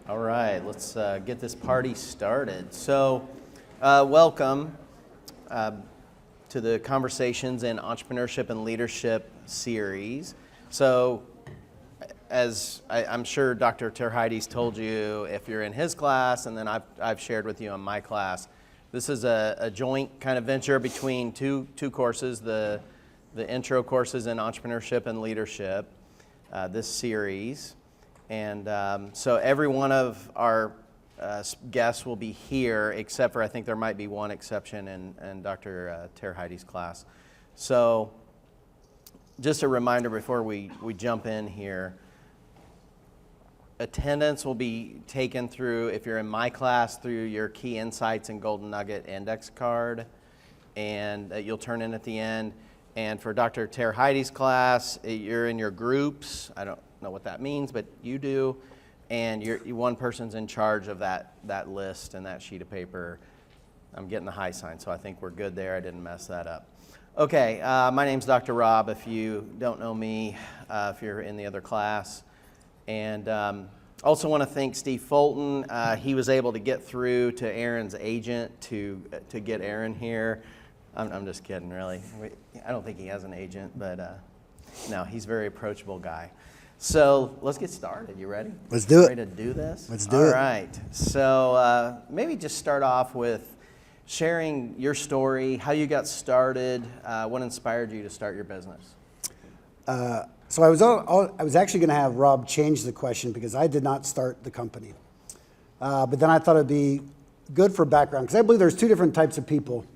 All right, let's get this party started. So, welcome to the Conversations in Entrepreneurship and Leadership series. So, as I'm sure Dr. Terheides told you, if you're in his class, and then I've shared with you on my class, this is a joint kind of venture between two courses, the intro courses in Entrepreneurship and Leadership, this series. And so every one of our guests will be here, except for I think there might be one exception in Dr. Terheides' class. So just a reminder before we jump in here, attendance will be taken through, if you're in my class, through your Key Insights and Golden Nugget index card, and you'll turn in at the end. And for Dr. Terheides' class, you're in your groups. I don't know what that means, but you do, and one person's in charge of that list and that sheet of paper. I'm getting the high sign, so I think we're good there. I didn't mess that up. Okay, my name's Dr. Rob, if you don't know me, if you're in the other class. And also want to thank Steve Fulton. He was able to get through to Aaron's agent to get Aaron here. I'm just kidding, really. I don't think he has an agent, but no, he's a very approachable guy. So let's get started. You ready? Let's do it. Ready to do this? Let's do it. All right. So maybe just start off with sharing your story, how you got started, what inspired you to start your business. So I was actually going to have Rob change the question because I did not start the company. But then I thought it'd be good for background because I believe there's two different types of people.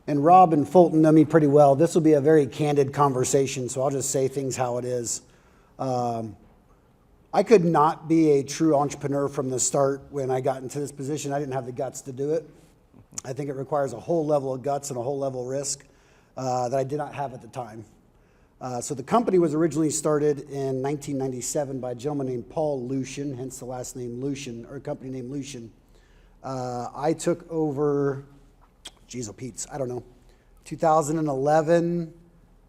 And Rob and Fulton know me pretty well. This will be a very candid conversation, so I'll just say things how it is. I could not be a true entrepreneur from the start when I got into this position. I didn't have the guts to do it. I think it requires a whole level of guts and a whole level of risk that I did not have at the time. So the company was originally started in 1997 by a gentleman named Paul Lushin, hence the last name Lushin, or a company named Lushin. I took over... I don't know, 2011,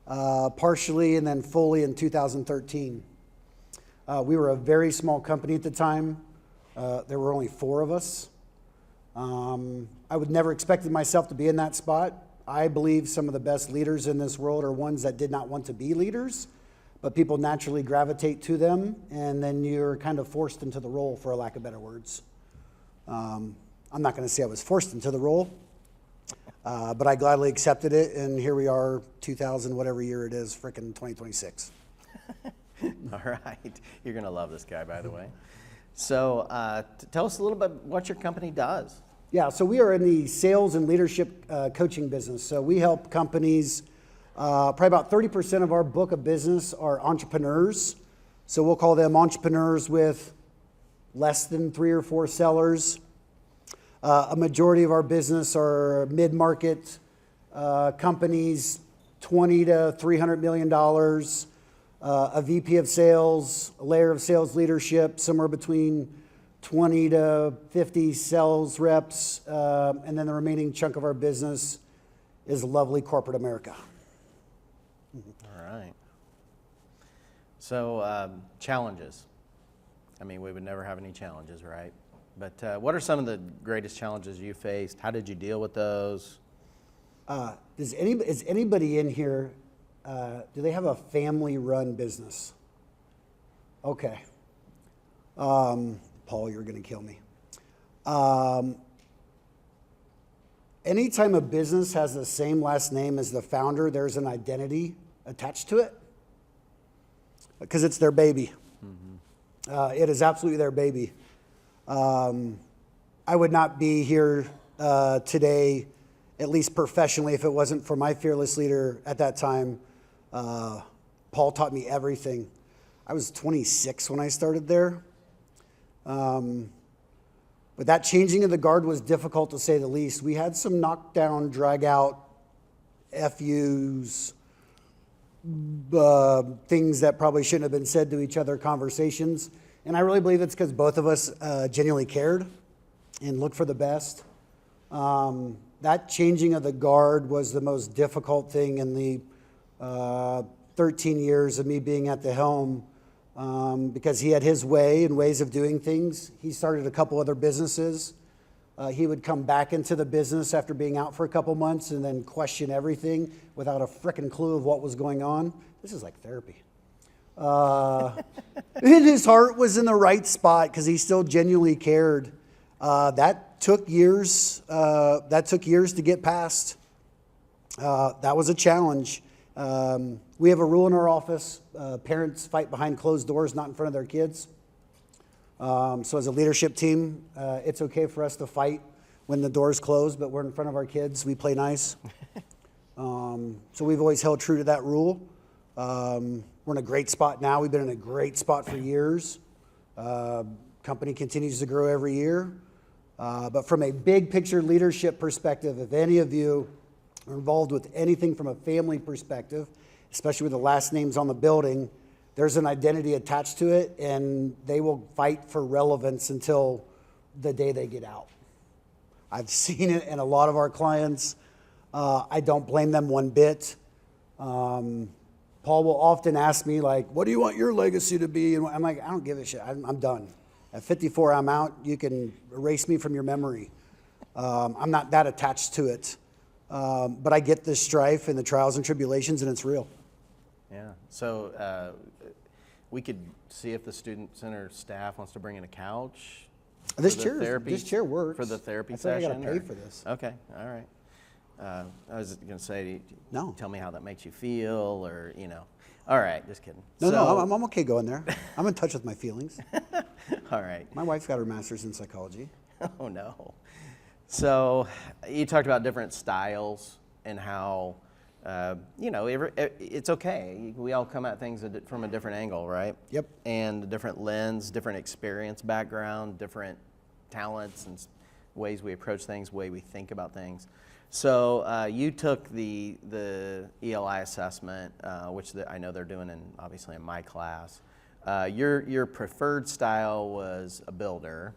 partially, and then fully in 2013. We were a very small company at the time. There were only 4 of us. I would never expected myself to be in that spot. I believe some of the best leaders in this world are ones that did not want to be leaders, but people naturally gravitate to them, and then you're kind of forced into the role, for a lack of better words. I'm not going to say I was forced into the role. But I gladly accepted it, and here we are, 2000, whatever year it is, frickin' 2026. All right. You're going to love this guy, by the way. So tell us a little bit what your company does. Yeah, so we are in the sales and leadership coaching business. So we help companies, probably about 30% of our book of business are entrepreneurs. So we'll call them entrepreneurs with less than 3 or 4 sellers. A majority of our business are mid-market companies, $20 to $300 million, a VP of sales, a layer of sales leadership, somewhere between 20 to 50 sales reps, and then the remaining chunk of our business is lovely corporate America. All right. So challenges. I mean, we would never have any challenges, right? But what are some of the greatest challenges you faced? How did you deal with those? Is anybody in here, do they have a family-run business? Okay. Paul, you're going to kill me. Anytime a business has the same last name as the founder, there's an identity attached to it because it's their baby. Mm-hmm. It is absolutely their baby. I would not be here today, at least professionally, if it wasn't for my fearless leader at that time. Paul taught me everything. I was 26 when I started there. But that changing of the guard was difficult to say the least. We had some knockdown, drag out, FUs, things that probably shouldn't have been said to each other, conversations. And I really believe it's because both of us genuinely cared and looked for the best. That changing of the guard was the most difficult thing in the 13 years of me being at the helm. because he had his way and ways of doing things. He started a couple other businesses. He would come back into the business after being out for a couple months and then question everything without a frickin' clue of what was going on. This is like therapy. And his heart was in the right spot because he still genuinely cared. That took years. That took years to get past. That was a challenge. We have a rule in our office: parents fight behind closed doors, not in front of their kids. So as a leadership team, it's okay for us to fight when the doors close, but we're in front of our kids. We play nice. So we've always held true to that rule. We're in a great spot now. We've been in a great spot for years. Company continues to grow every year. But from a big picture leadership perspective, if any of you are involved with anything from a family perspective, especially with the last names on the building, there's an identity attached to it, and they will fight for relevance until the day they get out. I've seen it in a lot of our clients. I don't blame them one bit. Paul will often ask me, like, what do you want your legacy to be? And I'm like, I don't give a shit. I'm done. At 54, I'm out. You can erase me from your memory. I'm not that attached to it. But I get the strife and the trials and tribulations, and it's real. Yeah. So we could see if the student center staff wants to bring in a couch. This for the chair works. For the therapy I feel like session? I gotta pay for this. Okay. All right. I was going to say, No. Tell me how that makes you feel, or, you know. All right. Just kidding. No, I'm okay going there. I'm in touch with my feelings. All right. My wife's got her master's in psychology. Oh, no. So you talked about different styles and how, it's okay. We all come at things from a different angle, right? Yep. And a different lens, different experience background, different talents and ways we approach things, way we think about things. So you took the ELI assessment, which I know they're doing obviously in my class. Your preferred style was a builder.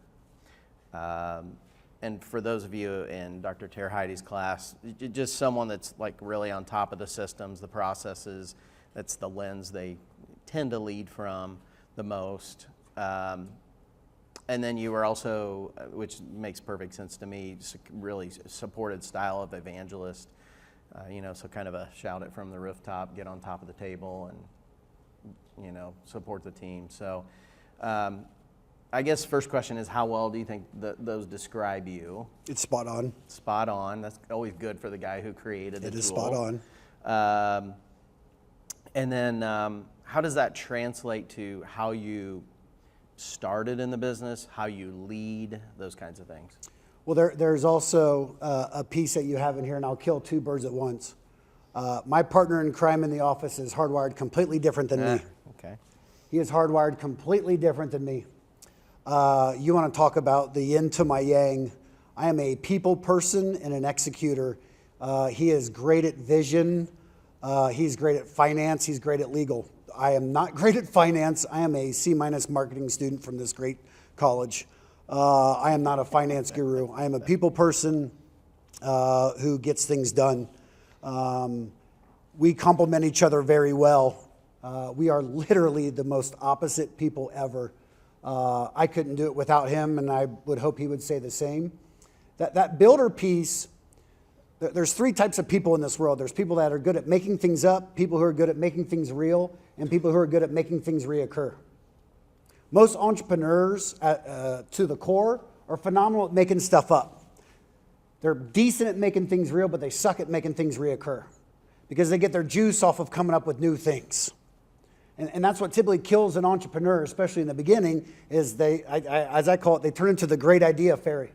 And for those of you in Dr. Terheidi's class, just someone that's like really on top of the systems, the processes. That's the lens they tend to lead from the most. And then you were also, which makes perfect sense to me, just a really supported style of evangelist. So kind of a shout it from the rooftop, get on top of the table, and support the team. So. I guess first question is, how well do you think those describe you? It's spot on. Spot on. That's always good for the guy who created the tool. It is spot on. And then how does that translate to how you started in the business, how you lead, those kinds of things? Well, there's also a piece that you have in here, and I'll kill two birds at once. My partner in crime in the office is hardwired completely different than me. Okay. He is hardwired completely different than me. You want to talk about the yin to my yang. I am a people person and an executor. He is great at vision. He's great at finance. He's great at legal. I am not great at finance. I am a C- marketing student from this great college. I am not a finance guru. I am a people person who gets things done. We complement each other very well. We are literally the most opposite people ever. I couldn't do it without him, and I would hope he would say the same. That builder piece, there's three types of people in this world. There's people that are good at making things up, people who are good at making things real, and people who are good at making things reoccur. Most entrepreneurs, to the core, are phenomenal at making stuff up. They're decent at making things real, but they suck at making things reoccur because they get their juice off of coming up with new things. And that's what typically kills an entrepreneur, especially in the beginning, is as I call it, they turn into the great idea fairy.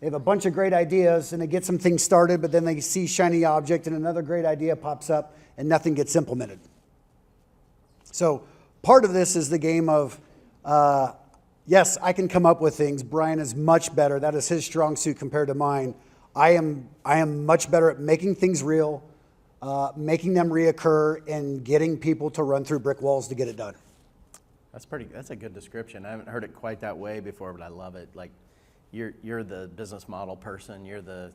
They have a bunch of great ideas and they get some things started, but then they see shiny object and another great idea pops up and nothing gets implemented. So part of this is the game of, yes, I can come up with things. Brian is much better. That is his strong suit compared to mine. I am much better at making things real, making them reoccur, and getting people to run through brick walls to get it done. That's a good description. I haven't heard it quite that way before, but I love it. Like, you're the business model person. You're the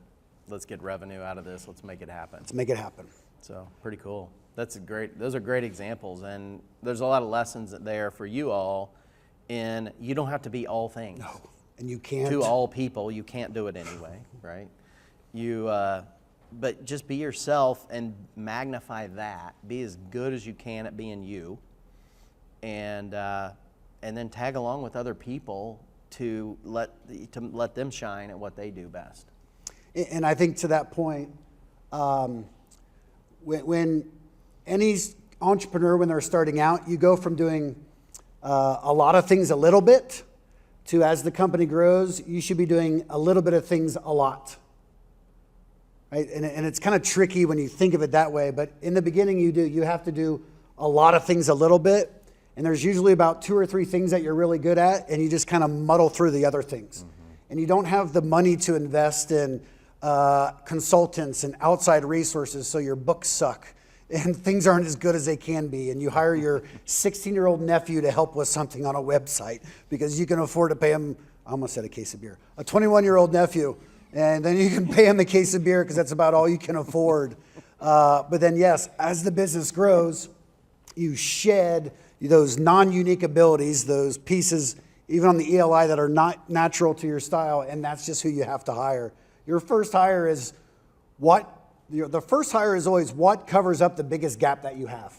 let's get revenue out of this. Let's make it happen. Let's make it happen. So pretty cool. Those are great examples, and there's a lot of lessons there for you all. In you don't have to be all things. No, and you can't. To all people, you can't do it anyway, right? But just be yourself and magnify that. Be as good as you can at being you, and then tag along with other people to let them shine at what they do best. And I think to that point, when any entrepreneur, when they're starting out, you go from doing a lot of things a little bit to, as the company grows, you should be doing a little bit of things a lot. Right? And it's kind of tricky when you think of it that way, but in the beginning you have to do a lot of things a little bit, and there's usually about 2 or 3 things that you're really good at, and you just kind of muddle through the other things. Mm-hmm. And you don't have the money to invest in consultants and outside resources, so your books suck and things aren't as good as they can be, and you hire your 16-year-old nephew to help with something on a website because you can afford to pay him, I almost said a case of beer, a 21-year-old nephew, and then you can pay him a case of beer because that's about all you can afford. But then yes, as the business grows, you shed those non-unique abilities, those pieces, even on the ELI, that are not natural to your style, and that's just who you have to hire. Your first hire is the first hire is always what covers up the biggest gap that you have.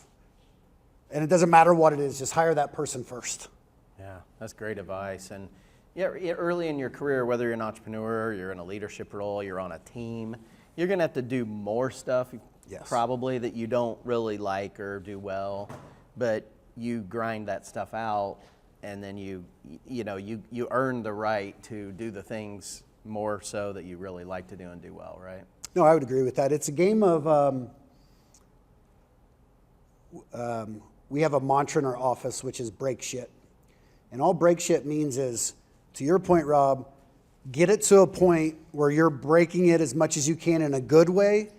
And it doesn't matter what it is, just hire that person first. Yeah, that's great advice. And yeah, early in your career, whether you're an entrepreneur, you're in a leadership role, you're on a team, you're gonna have to do more stuff, yes, probably that you don't really like or do well, but you grind that stuff out, and then you earn the right to do the things more so that you really like to do and do well, right? No, I would agree with that. It's a game of, we have a mantra in our office, which is break shit. And all break shit means is, to your point, Rob, get it to a point where you're breaking it as much as you can in a good way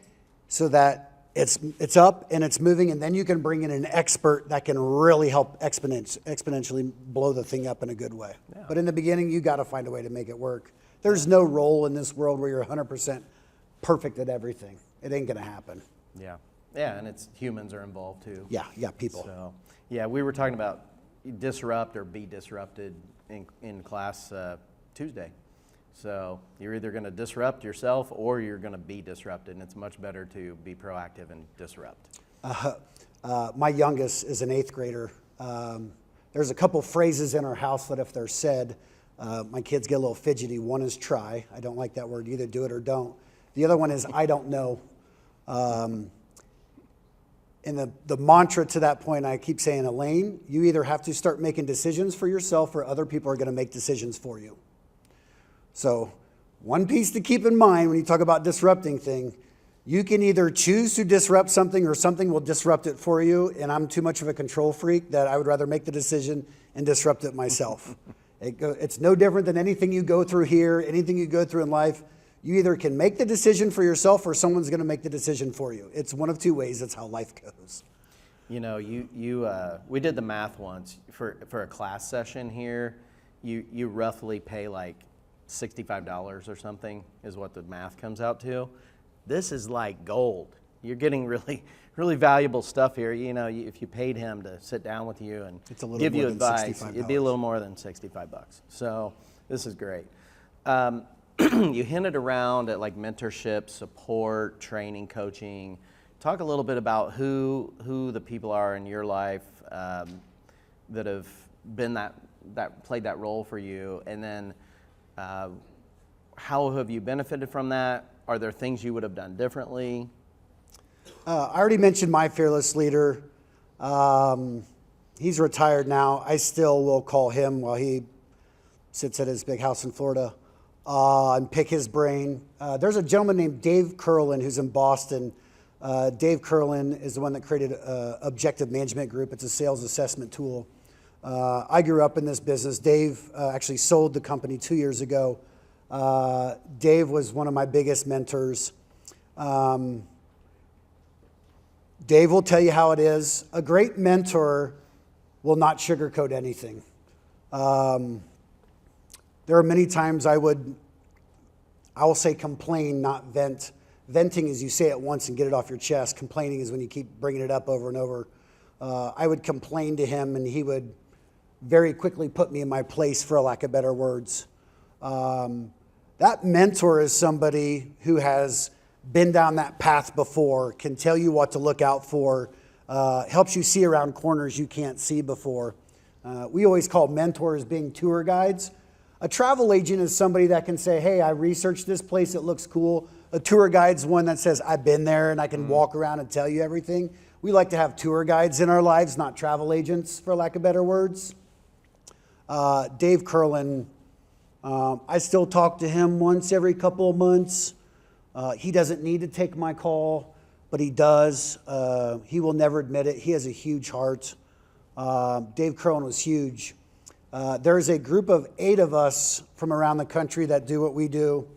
so that it's up and it's moving, and then you can bring in an expert that can really help exponentially blow the thing up in a good way. Yeah. But in the beginning, you got to find a way to make it work. There's no role in this world where you're 100% perfect at everything. It ain't gonna happen. Yeah, yeah, and it's humans are involved too. Yeah, people. So, yeah, we were talking about disrupt or be disrupted in class Tuesday. So you're either gonna disrupt yourself or you're gonna be disrupted, and it's much better to be proactive and disrupt. My youngest is an 8th grader. There's a couple phrases in our house that if they're said, my kids get a little fidgety. One is try. I don't like that word. Either do it or don't. The other one is I don't know. And the mantra to that point, I keep saying, Elaine, you either have to start making decisions for yourself or other people are going to make decisions for you. So one piece to keep in mind when you talk about disrupting thing, you can either choose to disrupt something or something will disrupt it for you. And I'm too much of a control freak that I would rather make the decision and disrupt it myself. It's no different than anything you go through here, anything you go through in life. You either can make the decision for yourself or someone's going to make the decision for you. It's one of 2 ways. That's how life goes. You know, we did the math once for a class session here. You roughly pay like $65 or something is what the math comes out to. This is like gold. You're getting really, really valuable stuff here. You know, if you paid him to sit down with you and give you advice, it'd be a little more than $65. So this is great. You hinted around at like mentorship, support, training, coaching. Talk a little bit about who the people are in your life that have been that played that role for you, and then how have you benefited from that? Are there things you would have done differently? I already mentioned my fearless leader. He's retired now. I still will call him while he sits at his big house in Florida and pick his brain. There's a gentleman named Dave Curlin who's in Boston. Dave Curlin is the one that created Objective Management Group. It's a sales assessment tool. I grew up in this business. Dave actually sold the company 2 years ago. Dave was one of my biggest mentors. Dave will tell you how it is. A great mentor will not sugarcoat anything. There are many times I will say complain, not vent, Venting is you say it once and get it off your chest. Complaining is when you keep bringing it up over and over. I would complain to him, and he would very quickly put me in my place, for a lack of better words. That mentor is somebody who has been down that path before, can tell you what to look out for, helps you see around corners you can't see before. We always call mentors being tour guides. A travel agent is somebody that can say, hey, I researched this place, it looks cool. A tour guide's one that says, I've been there and I can walk around and tell you everything. We like to have tour guides in our lives, not travel agents, for lack of better words. Dave Curlin, I still talk to him once every couple of months. He doesn't need to take my call, but he does. He will never admit it. He has a huge heart. Dave Curlin was huge. There's a group of 8 of us from around the country that do what we do.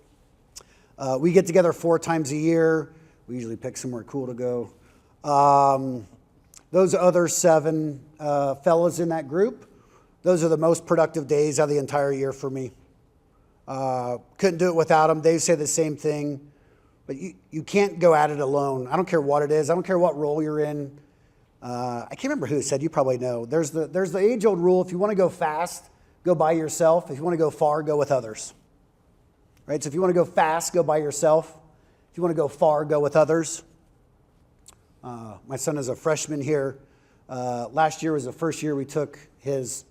We get together 4 times a year. We usually pick somewhere cool to go. Those other 7 fellas in that group, those are the most productive days of the entire year for me. Couldn't do it without them. They say the same thing. But you can't go at it alone. I don't care what it is. I don't care what role you're in. I can't remember who said, you probably know. There's the age-old rule, if you want to go fast, go by yourself. If you want to go far, go with others. Right? So if you want to go fast, go by yourself. If you want to go far, go with others. My son is a freshman here. Last year was the first year we took his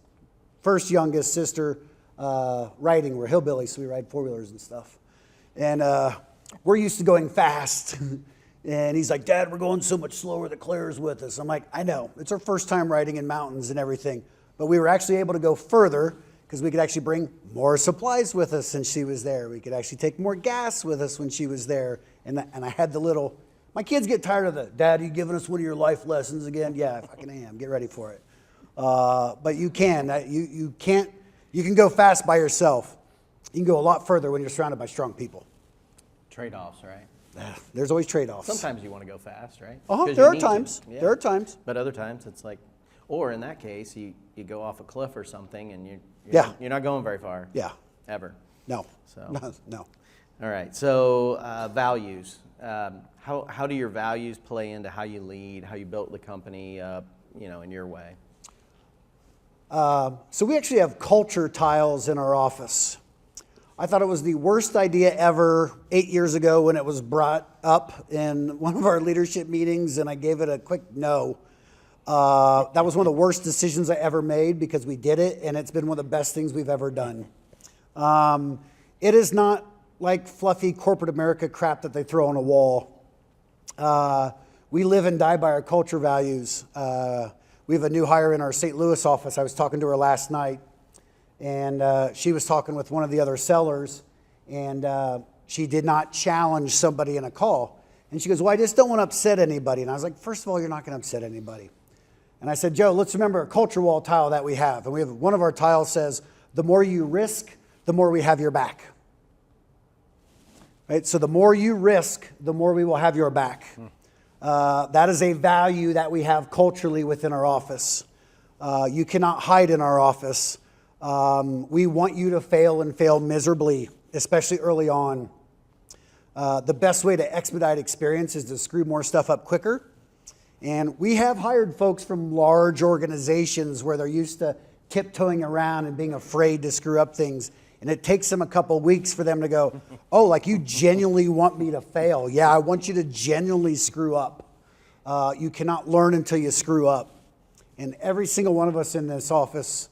first youngest sister riding. We're hillbillies, so we ride 4-wheelers and stuff. And we're used to going fast. And he's like, Dad, we're going so much slower that Claire's with us. I'm like, I know. It's our first time riding in mountains and everything. But we were actually able to go further because we could actually bring more supplies with us when she was there. We could actually take more gas with us when she was there. And I had the little, my kids get tired of the, Dad, are you giving us one of your life lessons again? Yeah, I fucking am. Get ready for it. But you can. You can go fast by yourself. You can go a lot further when you're surrounded by strong people. Trade-offs, right? There's always trade-offs. Sometimes you want to go fast, right? There are times. Yeah. There are times. But other times it's like, or in that case, you go off a cliff or something and you're not going very far. Yeah. Ever. No. So. No. All right. So values. How do your values play into how you lead, how you built the company up, in your way? So we actually have culture tiles in our office. I thought it was the worst idea ever 8 years ago when it was brought up in one of our leadership meetings, and I gave it a quick no. That was one of the worst decisions I ever made because we did it, and it's been one of the best things we've ever done. It is not like fluffy corporate America crap that they throw on a wall. We live and die by our culture values. We have a new hire in our St. Louis office. I was talking to her last night. And she was talking with one of the other sellers, and she did not challenge somebody in a call. And she goes, well, I just don't want to upset anybody. And I was like, first of all, you're not going to upset anybody. And I said, Joe, let's remember a culture wall tile that we have. And we have one of our tiles says, the more you risk, the more we have your back. Right? So the more you risk, the more we will have your back. That is a value that we have culturally within our office. You cannot hide in our office. We want you to fail and fail miserably, especially early on. The best way to expedite experience is to screw more stuff up quicker. And we have hired folks from large organizations where they're used to tiptoeing around and being afraid to screw up things. And it takes them a couple weeks for them to go, oh, like you genuinely want me to fail. Yeah, I want you to genuinely screw up. You cannot learn until you screw up. And every single one of us in this office,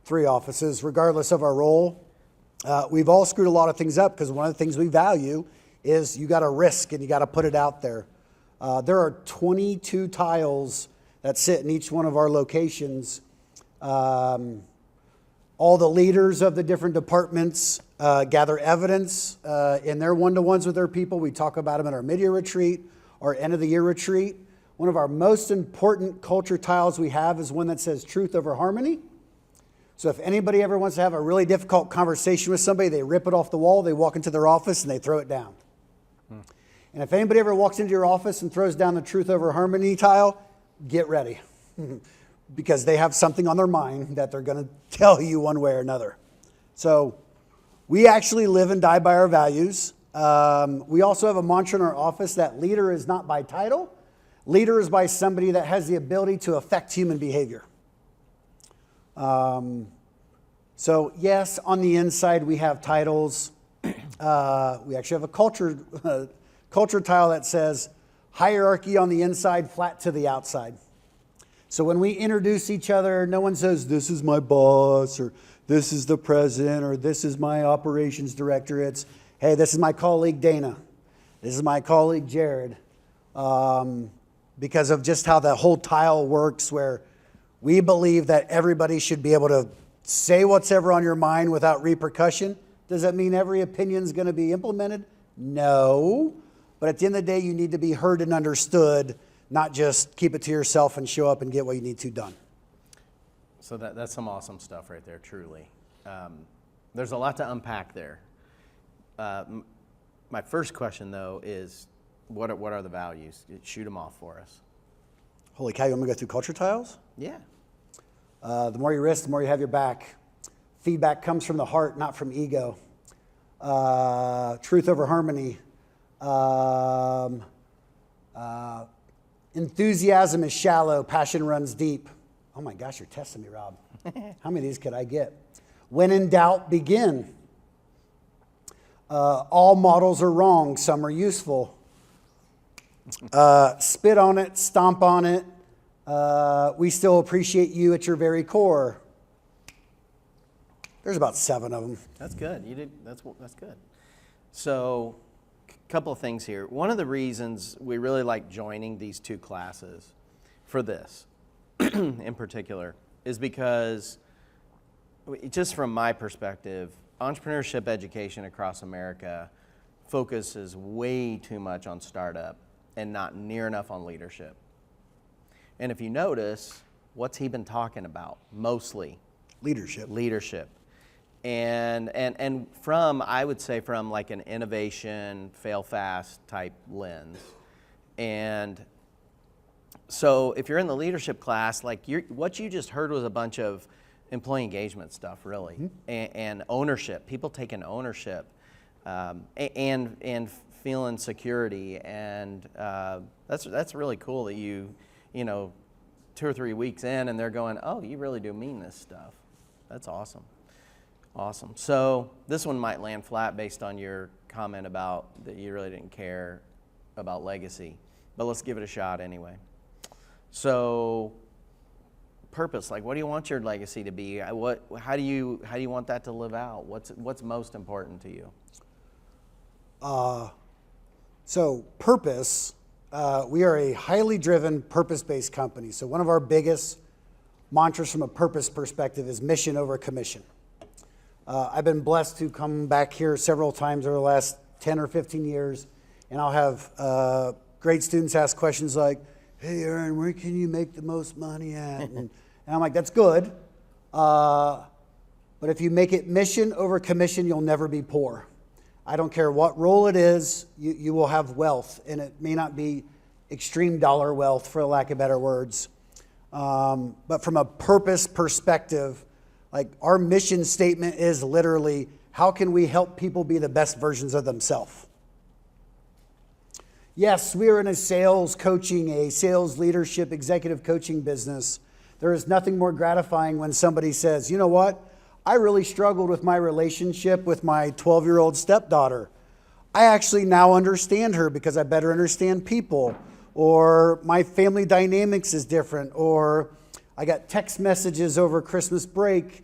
3 offices, regardless of our role, we've all screwed a lot of things up because one of the things we value is you got to risk and you got to put it out there. There are 22 tiles that sit in each one of our locations. All the leaders of the different departments gather evidence in their one-to-ones with their people. We talk about them at our mid-year retreat, our end-of-the-year retreat. One of our most important culture tiles we have is one that says truth over harmony. So if anybody ever wants to have a really difficult conversation with somebody, they rip it off the wall, they walk into their office, and they throw it down. And if anybody ever walks into your office and throws down the truth over harmony tile, get ready. Because they have something on their mind that they're going to tell you one way or another. So we actually live and die by our values. We also have a mantra in our office that leader is not by title. Leader is by somebody that has the ability to affect human behavior. So yes, on the inside we have titles. We actually have a culture tile that says hierarchy on the inside, flat to the outside. So when we introduce each other, no one says, this is my boss, or this is the president, or this is my operations director. It's, hey, this is my colleague Dana. This is my colleague Jared. Because of just how the whole tile works, where we believe that everybody should be able to say what's ever on your mind without repercussion. Does that mean every opinion is going to be implemented? No. But at the end of the day, you need to be heard and understood, not just keep it to yourself and show up and get what you need to done. So that's some awesome stuff right there, truly. There's a lot to unpack there. My first question, though, is what are the values? Shoot them off for us. Holy cow, you want me to go through culture tiles? Yeah. The more you risk, the more you have your back. Feedback comes from the heart, not from ego. Truth over harmony. Enthusiasm is shallow, passion runs deep. Oh my gosh, you're testing me, Rob. How many of these could I get? When in doubt, begin. All models are wrong, some are useful. Spit on it, stomp on it. We still appreciate you at your very core. There's about 7 of them. That's good. That's good. So, a couple of things here. One of the reasons we really like joining these 2 classes for this, in particular, is because, just from my perspective, entrepreneurship education across America focuses way too much on startup and not near enough on leadership. And if you notice, what's he been talking about mostly? Leadership. And from, I would say, from like an innovation, fail fast type lens. And so if you're in the leadership class, like what you just heard was a bunch of employee engagement stuff, really, and ownership, people taking ownership, and feeling security. And that's really cool that you know, 2 or 3 weeks in and they're going, oh, you really do mean this stuff. That's awesome. Awesome. So this one might land flat based on your comment about that you really didn't care about legacy, but let's give it a shot anyway. So purpose, like what do you want your legacy to be? How do you want that to live out? What's most important to you? So purpose, we are a highly driven, purpose-based company. So one of our biggest mantras from a purpose perspective is mission over commission. I've been blessed to come back here several times over the last 10 or 15 years, and I'll have great students ask questions like, hey, Aaron, where can you make the most money at? And I'm like, that's good. But if you make it mission over commission, you'll never be poor. I don't care what role it is, you will have wealth, and it may not be extreme dollar wealth, for lack of better words. But from a purpose perspective, like our mission statement is literally, how can we help people be the best versions of themselves? Yes, we are in a sales coaching, a sales leadership, executive coaching business. There is nothing more gratifying when somebody says, you know what? I really struggled with my relationship with my 12-year-old stepdaughter. I actually now understand her because I better understand people. Or my family dynamics is different. Or I got text messages over Christmas break.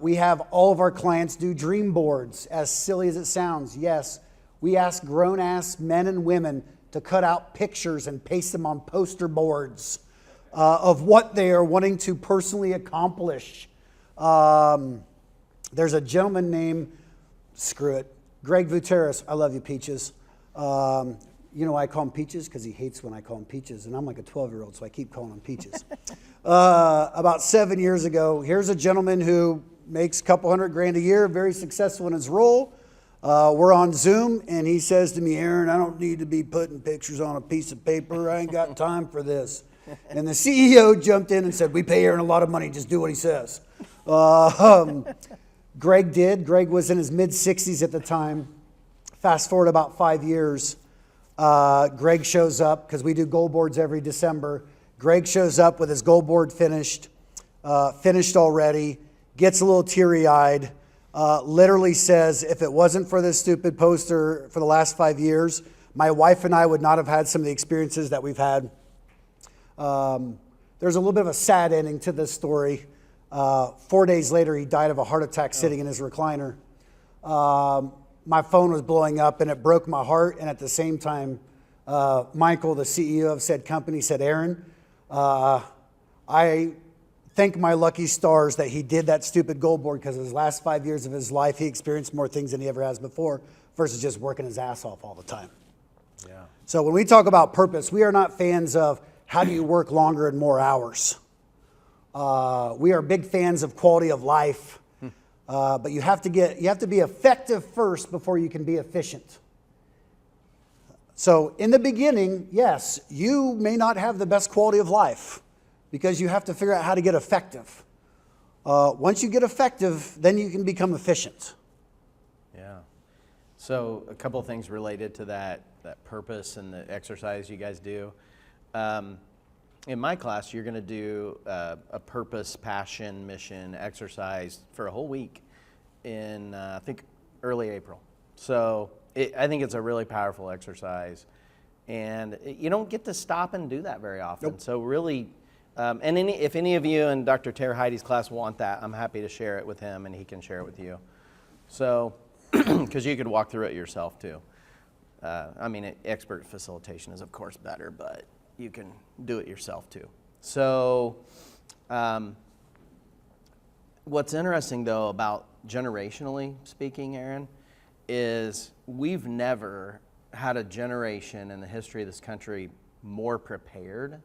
We have all of our clients do dream boards, as silly as it sounds. Yes, we ask grown-ass men and women to cut out pictures and paste them on poster boards of what they are wanting to personally accomplish. There's a gentleman named, Greg Vuteris. I love you, Peaches. You know why I call him Peaches? Because he hates when I call him Peaches, and I'm like a 12-year-old, so I keep calling him Peaches. About 7 years ago, here's a gentleman who makes a couple $100,000 a year, very successful in his role. We're on Zoom, and he says to me, Aaron, I don't need to be putting pictures on a piece of paper. I ain't got time for this. And the CEO jumped in and said, we pay Aaron a lot of money, just do what he says. Greg did. Greg was in his mid-60s at the time. Fast forward about 5 years, Greg shows up, because we do goal boards every December. Greg shows up with his goal board finished already, gets a little teary-eyed, literally says, if it wasn't for this stupid poster for the last 5 years, my wife and I would not have had some of the experiences that we've had. There's a little bit of a sad ending to this story. 4 days later, he died of a heart attack sitting in his recliner. My phone was blowing up and it broke my heart. And at the same time, Michael, the CEO of said company, said, Aaron, I thank my lucky stars that he did that stupid goal board, because his last 5 years of his life, he experienced more things than he ever has before versus just working his ass off all the time. Yeah. So when we talk about purpose, we are not fans of how do you work longer and more hours. We are big fans of quality of life. But you have to be effective first before you can be efficient. So in the beginning, yes, you may not have the best quality of life because you have to figure out how to get effective. Once you get effective, then you can become efficient. Yeah. So a couple of things related to that purpose and the exercise you guys do. In my class, you're going to do a purpose, passion, mission exercise for a whole week in, I think, early April. So I think it's a really powerful exercise. And you don't get to stop and do that very often. Nope. So really, if any of you in Dr. Tara Heidi's class want that, I'm happy to share it with him and he can share it with you. So, because you could walk through it yourself too. Expert facilitation is of course better, but you can do it yourself too. So what's interesting though about generationally speaking, Aaron, is we've never had a generation in the history of this country more prepared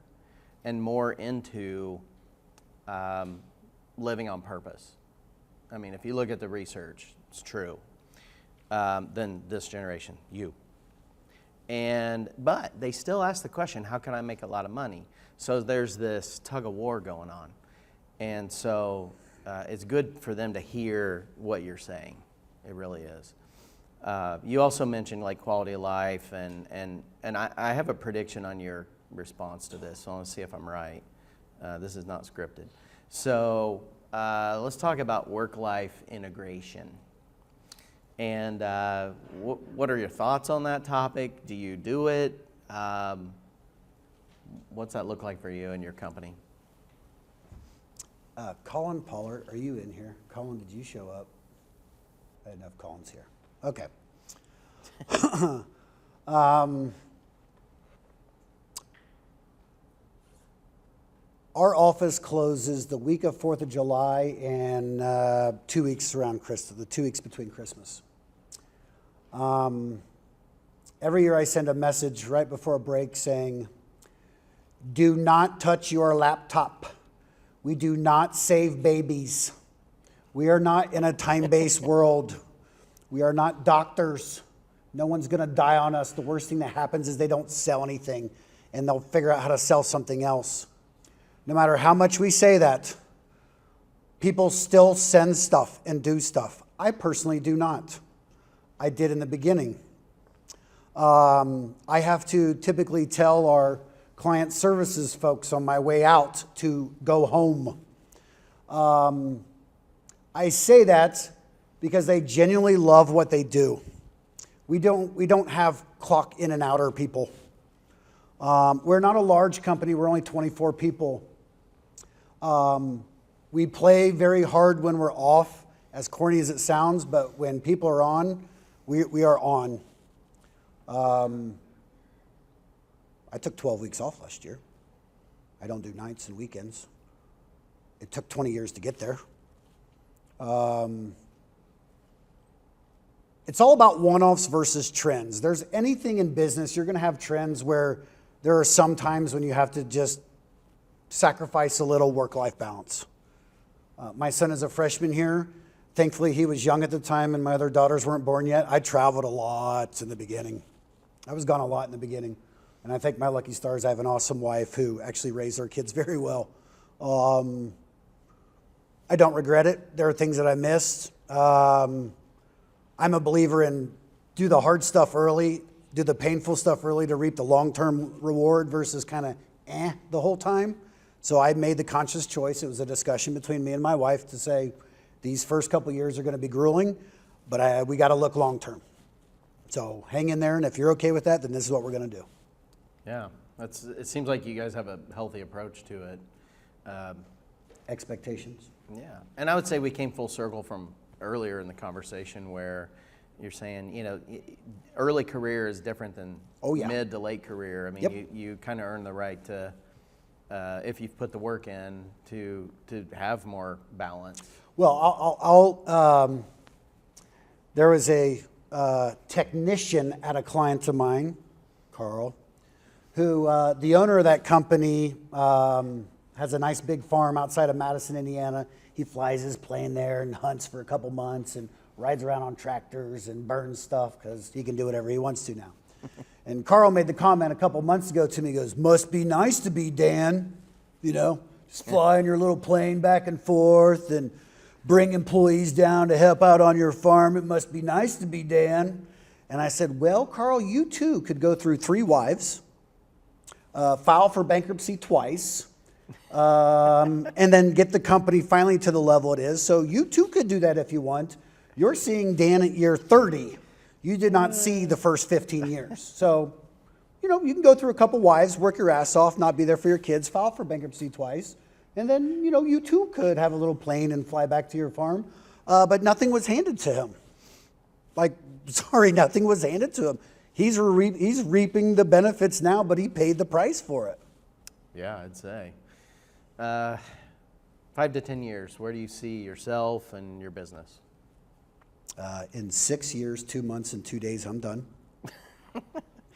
and more into living on purpose. I mean, if you look at the research, it's true, than this generation, you. But they still ask the question, how can I make a lot of money? So there's this tug of war going on. And so it's good for them to hear what you're saying. It really is. You also mentioned like quality of life, and I have a prediction on your response to this, so I want to see if I'm right. This is not scripted. So let's talk about work-life integration. And what are your thoughts on that topic? Do you do it? What's that look like for you and your company? Colin Pollard, are you in here? Colin, did you show up? I didn't know if Colin's here. Okay. Our office closes the week of 4th of July and 2 weeks around Christmas, the 2 weeks between Christmas. Every year I send a message right before a break saying, do not touch your laptop. We do not save babies. We are not in a time-based world. We are not doctors. No one's going to die on us. The worst thing that happens is they don't sell anything, and they'll figure out how to sell something else. No matter how much we say that, people still send stuff and do stuff. I personally do not. I did in the beginning. I have to typically tell our client services folks on my way out to go home. I say that because they genuinely love what they do. We don't have clock in and outer people. We're not a large company. We're only 24 people. We play very hard when we're off, as corny as it sounds, but when people are on, we are on. I took 12 weeks off last year. I don't do nights and weekends. It took 20 years to get there. It's all about one-offs versus trends. There's anything in business, you're going to have trends where there are some times when you have to just sacrifice a little work-life balance. My son is a freshman here. Thankfully, he was young at the time and my other daughters weren't born yet. I traveled a lot in the beginning. I was gone a lot in the beginning. And I thank my lucky stars I have an awesome wife who actually raised our kids very well. I don't regret it. There are things that I missed. I'm a believer in do the hard stuff early, do the painful stuff early to reap the long-term reward versus kind of the whole time. So I made the conscious choice. It was a discussion between me and my wife to say, these first couple years are going to be grueling, but we got to look long-term. So hang in there, and if you're okay with that, then this is what we're going to do. Yeah, it seems like you guys have a healthy approach to it. Expectations. Yeah, and I would say we came full circle from earlier in the conversation where you're saying, early career is different than mid to late career. I mean, you kind of earn the right to, if you've put the work in, to have more balance. Well, there was a technician at a client of mine, Carl, who the owner of that company has a nice big farm outside of Madison, Indiana. He flies his plane there and hunts for a couple months and rides around on tractors and burns stuff because he can do whatever he wants to now. And Carl made the comment a couple months ago to me, he goes, must be nice to be Dan, just flying your little plane back and forth and bring employees down to help out on your farm. It must be nice to be Dan. And I said, well, Carl, you too could go through 3 wives, file for bankruptcy twice, and then get the company finally to the level it is. So you too could do that if you want. You're seeing Dan at year 30. You did not see the first 15 years. So, you can go through a couple wives, work your ass off, not be there for your kids, file for bankruptcy twice. And then, you too could have a little plane and fly back to your farm. But nothing was handed to him. Nothing was handed to him. He's reaping the benefits now, but he paid the price for it. Yeah, I'd say. 5 to 10 years, where do you see yourself and your business? In 6 years, 2 months, and 2 days, I'm done.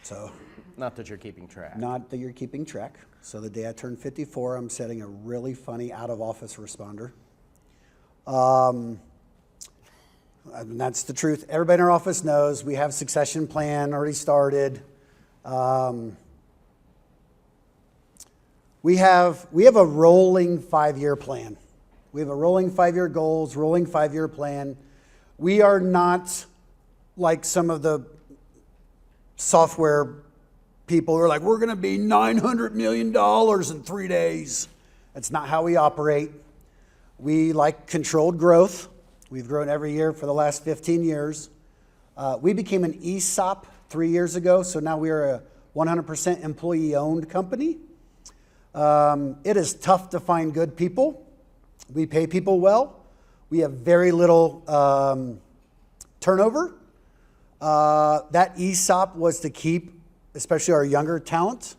So, not that you're keeping track. Not that you're keeping track. So the day I turn 54, I'm setting a really funny out-of-office responder. And that's the truth. Everybody in our office knows we have a succession plan already started. We have a rolling 5-year plan. We have a rolling 5-year goals, rolling 5-year plan. We are not like some of the software people who are like, we're going to be $900 million in 3 days. That's not how we operate. We like controlled growth. We've grown every year for the last 15 years. We became an ESOP 3 years ago, so now we are a 100% employee-owned company. It is tough to find good people. We pay people well. We have very little turnover. That ESOP was to keep, especially our younger talent.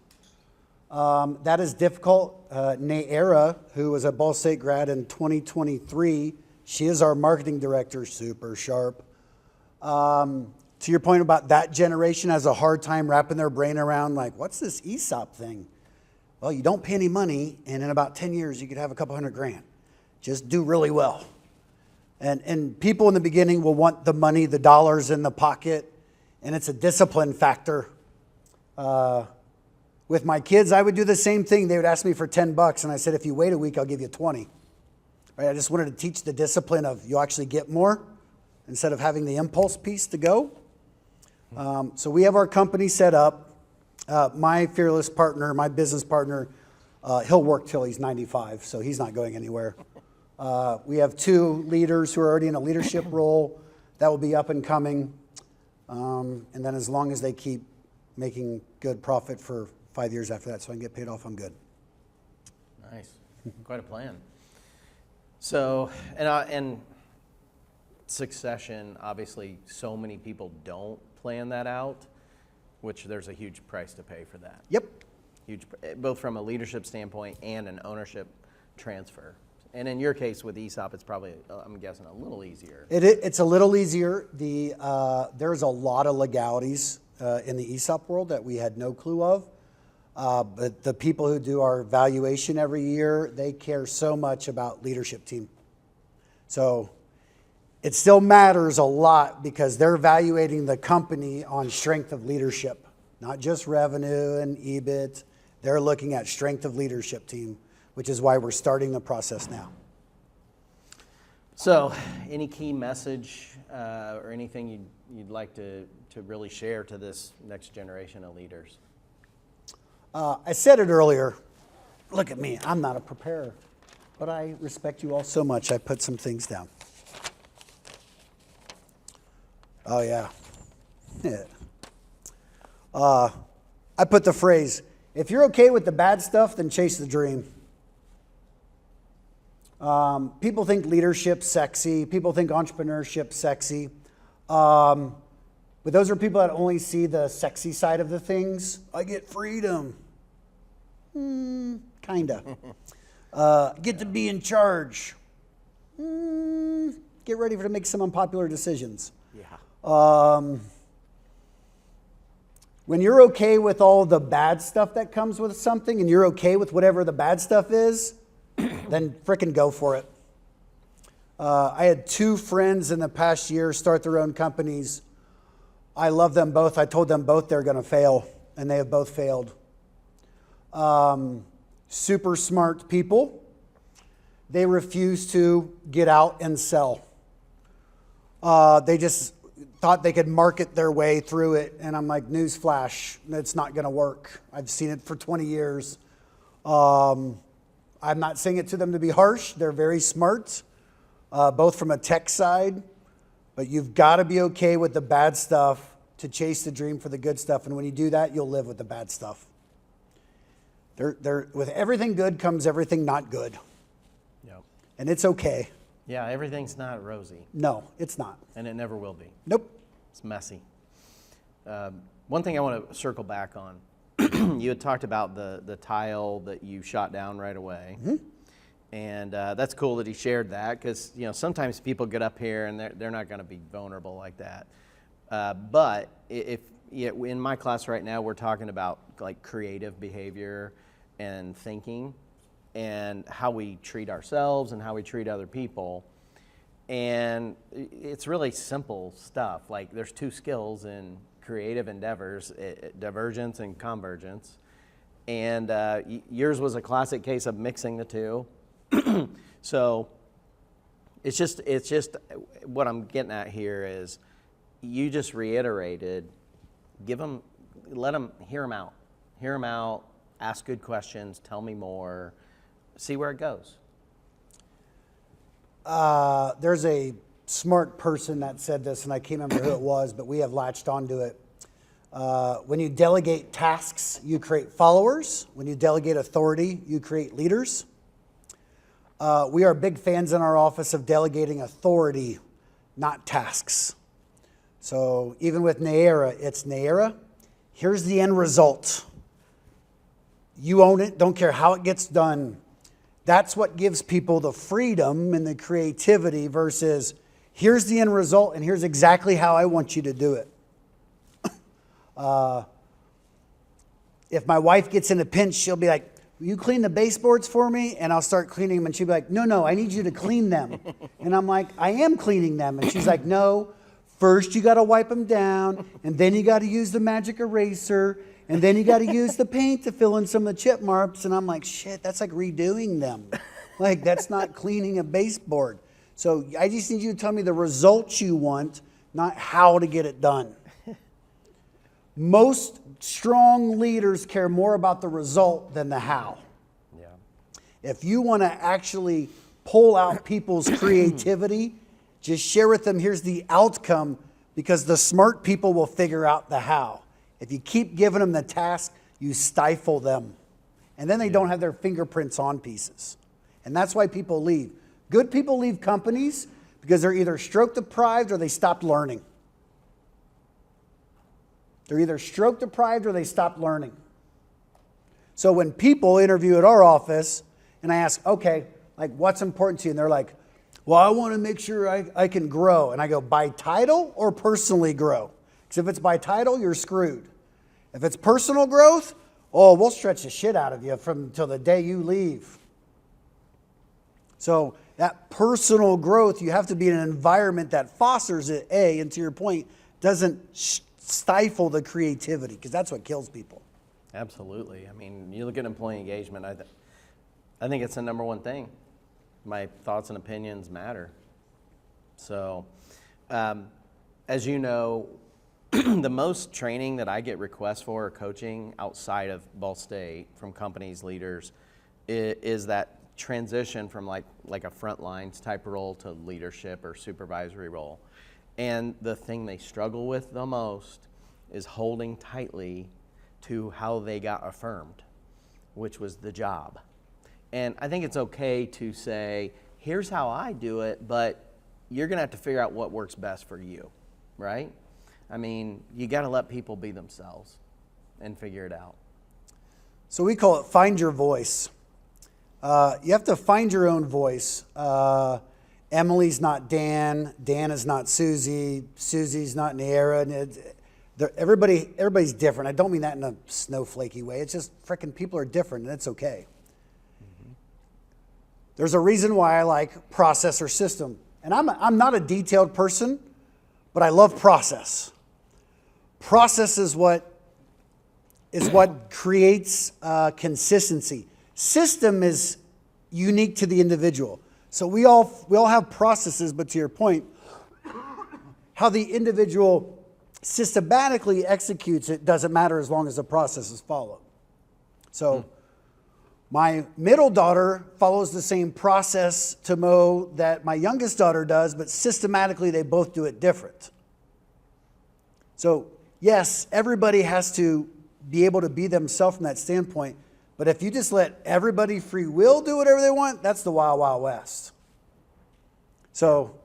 That is difficult. Nayera, who was a Ball State grad in 2023, she is our marketing director, super sharp. To your point about that generation has a hard time wrapping their brain around, what's this ESOP thing? Well, you don't pay any money, and in about 10 years, you could have a couple $100,000. Just do really well. And people in the beginning will want the money, the dollars in the pocket, and it's a discipline factor. With my kids, I would do the same thing. They would ask me for $10, and I said, if you wait a week, I'll give you 20. Right? I just wanted to teach the discipline of you actually get more instead of having the impulse piece to go. So we have our company set up. My fearless partner, my business partner, he'll work till he's 95, so he's not going anywhere. We have 2 leaders who are already in a leadership role that will be up and coming. And then as long as they keep making good profit for 5 years after that so I can get paid off, I'm good. Nice. Quite a plan. So, and succession, obviously, so many people don't plan that out, which there's a huge price to pay for that. Yep. Huge, both from a leadership standpoint and an ownership transfer. And in your case with ESOP, it's probably, I'm guessing, a little easier. It's a little easier. There's a lot of legalities in the ESOP world that we had no clue of. But the people who do our valuation every year, they care so much about leadership team. So it still matters a lot because they're evaluating the company on strength of leadership, not just revenue and EBIT. They're looking at strength of leadership team, which is why we're starting the process now. So, any key message or anything you'd like to really share to this next generation of leaders? I said it earlier. Look at me. I'm not a preparer, but I respect you all so much. I put some things down. Oh, yeah. I put the phrase, if you're okay with the bad stuff, then chase the dream. People think leadership's sexy. People think entrepreneurship's sexy. But those are people that only see the sexy side of the things. I get freedom. Kinda. Get to be in charge. Get ready to make some unpopular decisions. Yeah. When you're okay with all the bad stuff that comes with something and you're okay with whatever the bad stuff is, then frickin' go for it. I had 2 friends in the past year start their own companies. I love them both. I told them both they're going to fail, and they have both failed. Super smart people. They refuse to get out and sell. They just thought they could market their way through it, and I'm like, newsflash, it's not going to work. I've seen it for 20 years. I'm not saying it to them to be harsh. They're very smart, both from a tech side, but you've got to be okay with the bad stuff to chase the dream for the good stuff, and when you do that, you'll live with the bad stuff. With everything good comes everything not good. Yep. And it's okay. Yeah, everything's not rosy. No, it's not. And it never will be. Nope. It's messy. One thing I want to circle back on. You had talked about the tile that you shot down right away. Mm-hmm. And that's cool that he shared that, because sometimes people get up here and they're not going to be vulnerable like that. But in my class right now, we're talking about like creative behavior and thinking, and how we treat ourselves and how we treat other people. And it's really simple stuff. Like, there's 2 skills in creative endeavors, divergence and convergence. And yours was a classic case of mixing the 2. So it's just what I'm getting at here is, you just reiterated, let them hear them out, ask good questions, tell me more, see where it goes. There's a smart person that said this, and I can't remember who it was, but we have latched onto it. When you delegate tasks, you create followers. When you delegate authority, you create leaders. We are big fans in our office of delegating authority, not tasks. So even with Naira, it's Naira. Here's the end result. You own it. Don't care how it gets done. That's what gives people the freedom and the creativity versus here's the end result and here's exactly how I want you to do it. If my wife gets in a pinch, she'll be like, will you clean the baseboards for me? And I'll start cleaning them. And she'll be like, no, I need you to clean them. And I'm like, I am cleaning them. And she's like, no, first you got to wipe them down. And then you got to use the magic eraser. And then you got to use the paint to fill in some of the chip marks. And I'm like, shit, that's like redoing them. Like, that's not cleaning a baseboard. So I just need you to tell me the results you want, not how to get it done. Most strong leaders care more about the result than the how. Yeah. If you want to actually pull out people's creativity, just share with them, here's the outcome, because the smart people will figure out the how. If you keep giving them the task, you stifle them. And then they don't have their fingerprints on pieces. And that's why people leave. Good people leave companies because they're either stroke deprived or they stopped learning. They're either stroke deprived or they stopped learning. So when people interview at our office and I ask, okay, like what's important to you? And they're like, well, I want to make sure I can grow. And I go, by title or personally grow? Because if it's by title, you're screwed. If it's personal growth, oh, we'll stretch the shit out of you until the day you leave. So that personal growth, you have to be in an environment that fosters it, and to your point, doesn't stifle the creativity, because that's what kills people. Absolutely. I mean, you look at employee engagement, I think it's the number one thing. My thoughts and opinions matter. So, as you know, the most training that I get requests for or coaching outside of Ball State from companies, leaders, is that transition from like a front lines type role to leadership or supervisory role. And the thing they struggle with the most is holding tightly to how they got affirmed, which was the job. And I think it's okay to say, here's how I do it, but you're gonna have to figure out what works best for you, right? I mean, you gotta let people be themselves and figure it out. So we call it find your voice. You have to find your own voice. Emily's not Dan. Dan is not Susie. Susie's not Niera. Everybody's different. I don't mean that in a snowflakey way. It's just frickin' people are different, and it's okay. Mm-hmm. There's a reason why I like process or system. And I'm not a detailed person, but I love process. Process is what creates consistency. System is unique to the individual. So we all have processes, but to your point, how the individual systematically executes it doesn't matter as long as the process is followed. So my middle daughter follows the same process to mow that my youngest daughter does, but systematically they both do it different. So yes, everybody has to be able to be themselves from that standpoint, but if you just let everybody free will do whatever they want, that's the Wild Wild West. So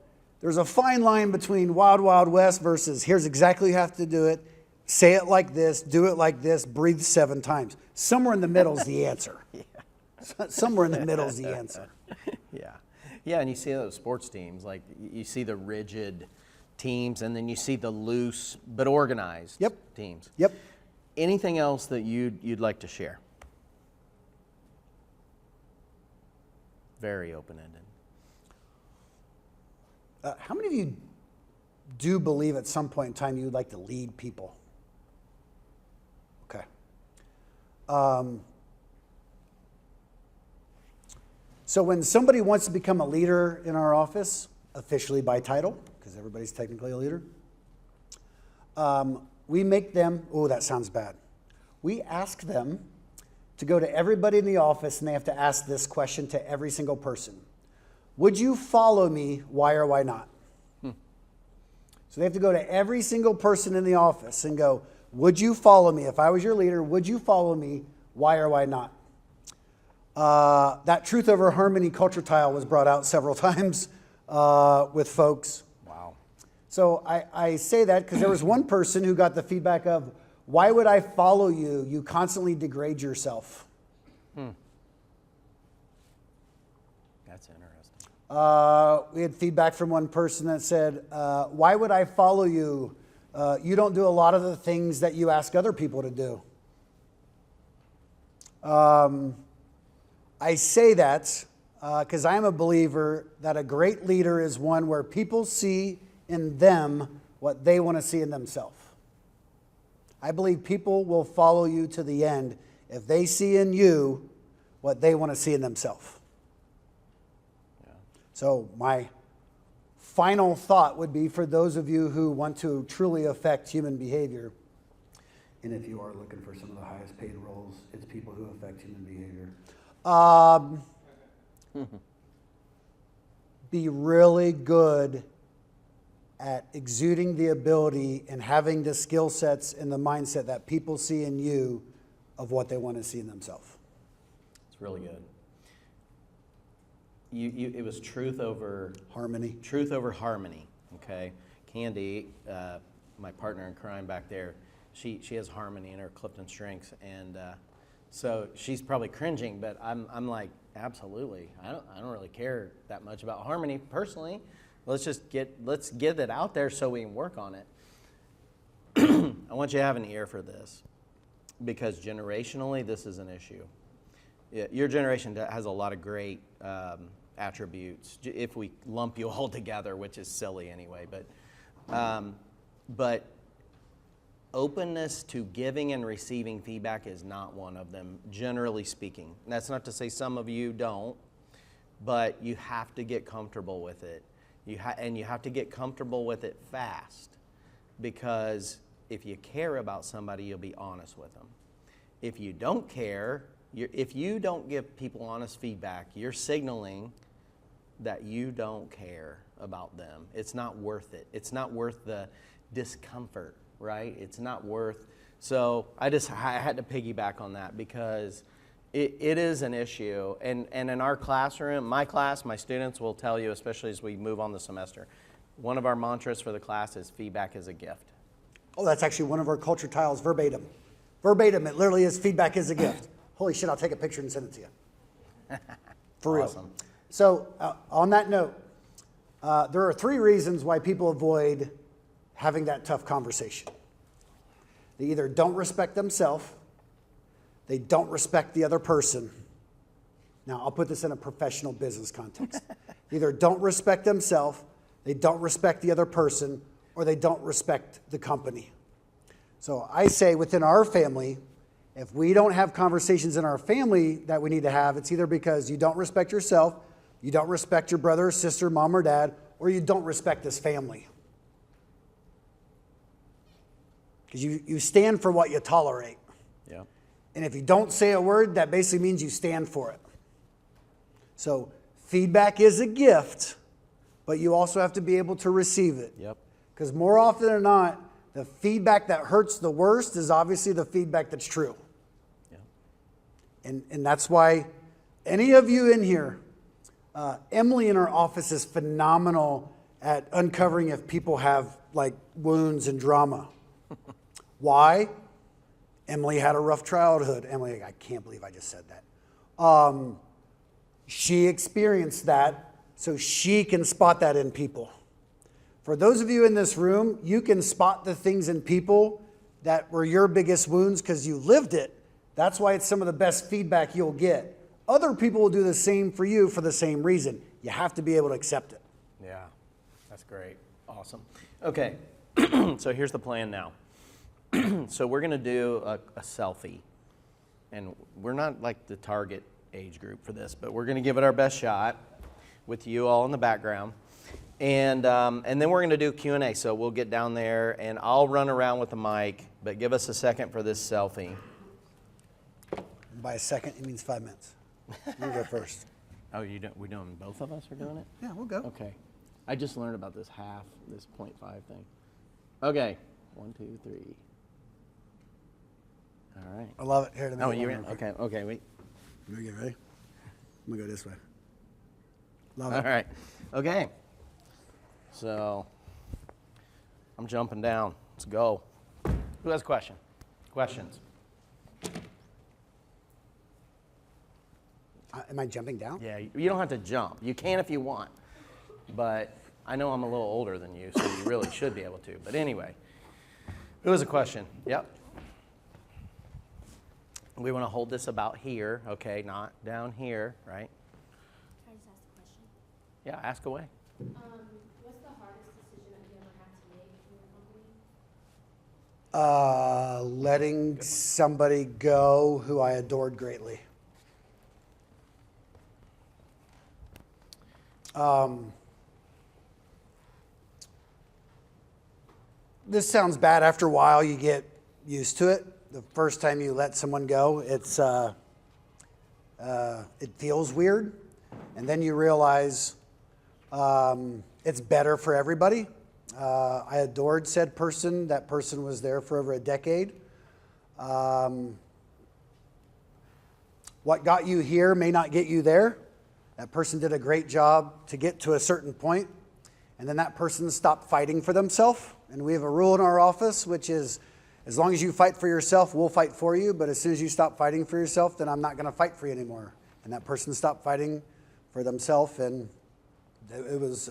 there's a fine line between Wild Wild West versus here's exactly how you have to do it, say it like this, do it like this, breathe 7 times. Somewhere in the middle is the answer. Somewhere in the middle is the answer. Yeah, and you see those sports teams, like you see the rigid teams, and then you see the loose but organized teams. Yep. Anything else that you'd like to share? Very open-ended. How many of you do believe at some point in time you'd like to lead people? Okay. So when somebody wants to become a leader in our office, officially by title, because everybody's technically a leader, we make them, oh, that sounds bad. We ask them to go to everybody in the office and they have to ask this question to every single person. Would you follow me? Why or why not? So they have to go to every single person in the office and go, would you follow me? If I was your leader, would you follow me? Why or why not? That truth over harmony culture tile was brought out several times with folks. Wow. So I say that because there was one person who got the feedback of, why would I follow you? You constantly degrade yourself. That's interesting. We had feedback from one person that said, why would I follow you? You don't do a lot of the things that you ask other people to do. I say that because I am a believer that a great leader is one where people see in them what they want to see in themselves. I believe people will follow you to the end if they see in you what they want to see in themselves. Yeah. So my final thought would be for those of you who want to truly affect human behavior, and if you are looking for some of the highest paid roles, it's people who affect human behavior. Be really good at exuding the ability and having the skill sets and the mindset that people see in you of what they want to see in themselves. It's really good. It was truth over harmony. Truth over harmony. Okay, Candy, my partner in crime back there, she has harmony in her Clifton Strengths, and so she's probably cringing, but I'm like, absolutely. I don't really care that much about harmony personally. Let's get it out there so we can work on it. I want you to have an ear for this, because generationally this is an issue. Your generation has a lot of great attributes, if we lump you all together, which is silly anyway. But openness to giving and receiving feedback is not one of them, generally speaking. And that's not to say some of you don't, but you have to get comfortable with it. And you have to get comfortable with it fast, because if you care about somebody, you'll be honest with them. If you don't care, if you don't give people honest feedback, you're signaling that you don't care about them. It's not worth it. It's not worth the discomfort, right? It's not worth. So I had to piggyback on that, because it is an issue. And in our classroom, my class, my students will tell you, especially as we move on the semester, one of our mantras for the class is feedback is a gift. Oh, that's actually one of our culture tiles, verbatim. Verbatim, it literally is feedback is a gift. Holy shit, I'll take a picture and send it to you. For Awesome. real. So on that note, there are 3 reasons why people avoid having that tough conversation. They either don't respect themselves, they don't respect the other person. Now, I'll put this in a professional business context. They either don't respect themselves, they don't respect the other person, or they don't respect the company. So I say within our family, if we don't have conversations in our family that we need to have, it's either because you don't respect yourself, you don't respect your brother or sister, mom or dad, or you don't respect this family. Because you stand for what you tolerate. Yeah. And if you don't say a word, that basically means you stand for it. So feedback is a gift, but you also have to be able to receive it. Yep. Because more often than not, the feedback that hurts the worst is obviously the feedback that's true. Yeah. And that's why any of you in here, Emily in our office is phenomenal at uncovering if people have like wounds and drama. Why? Emily had a rough childhood. Emily, I can't believe I just said that. She experienced that, so she can spot that in people. For those of you in this room, you can spot the things in people that were your biggest wounds because you lived it. That's why it's some of the best feedback you'll get. Other people will do the same for you for the same reason. You have to be able to accept it. Yeah, that's great. Awesome. Okay, so here's the plan now. So we're going to do a selfie. And we're not like the target age group for this, but we're going to give it our best shot with you all in the background. And then we're going to do Q&A. So we'll get down there, and I'll run around with the mic, but give us a second for this selfie. By a second, it means 5 minutes. You go first. Oh, we're doing, both of us are doing it? Yeah, we'll go. Okay. I just learned about this 0.5 thing. Okay. 1, 2, 3. All right. I love it. Here, let me Oh, get you're one in? real quick. Okay, wait. Let me get ready. I'm going to go this way. Love All it. right. Okay. So, I'm jumping down. Let's go. Who has a question? Questions? Am I jumping down? Yeah, you don't have to jump. You can if you want. But I know I'm a little older than you, so you really should be able to. But anyway, who has a question? Yep. We want to hold this about here, okay, not down here, right? Can I just ask a question? Yeah, ask away. What's the hardest decision that you ever had to make in your company? Letting somebody go who I adored greatly. This sounds bad. After a while, you get used to it. The first time you let someone go, it feels weird, and then you realize it's better for everybody. I adored said person. That person was there for over a decade. What got you here may not get you there. That person did a great job to get to a certain point, and then that person stopped fighting for themselves. And we have a rule in our office, which is, as long as you fight for yourself, we'll fight for you. But as soon as you stop fighting for yourself, then I'm not going to fight for you anymore. And that person stopped fighting for themselves, and it was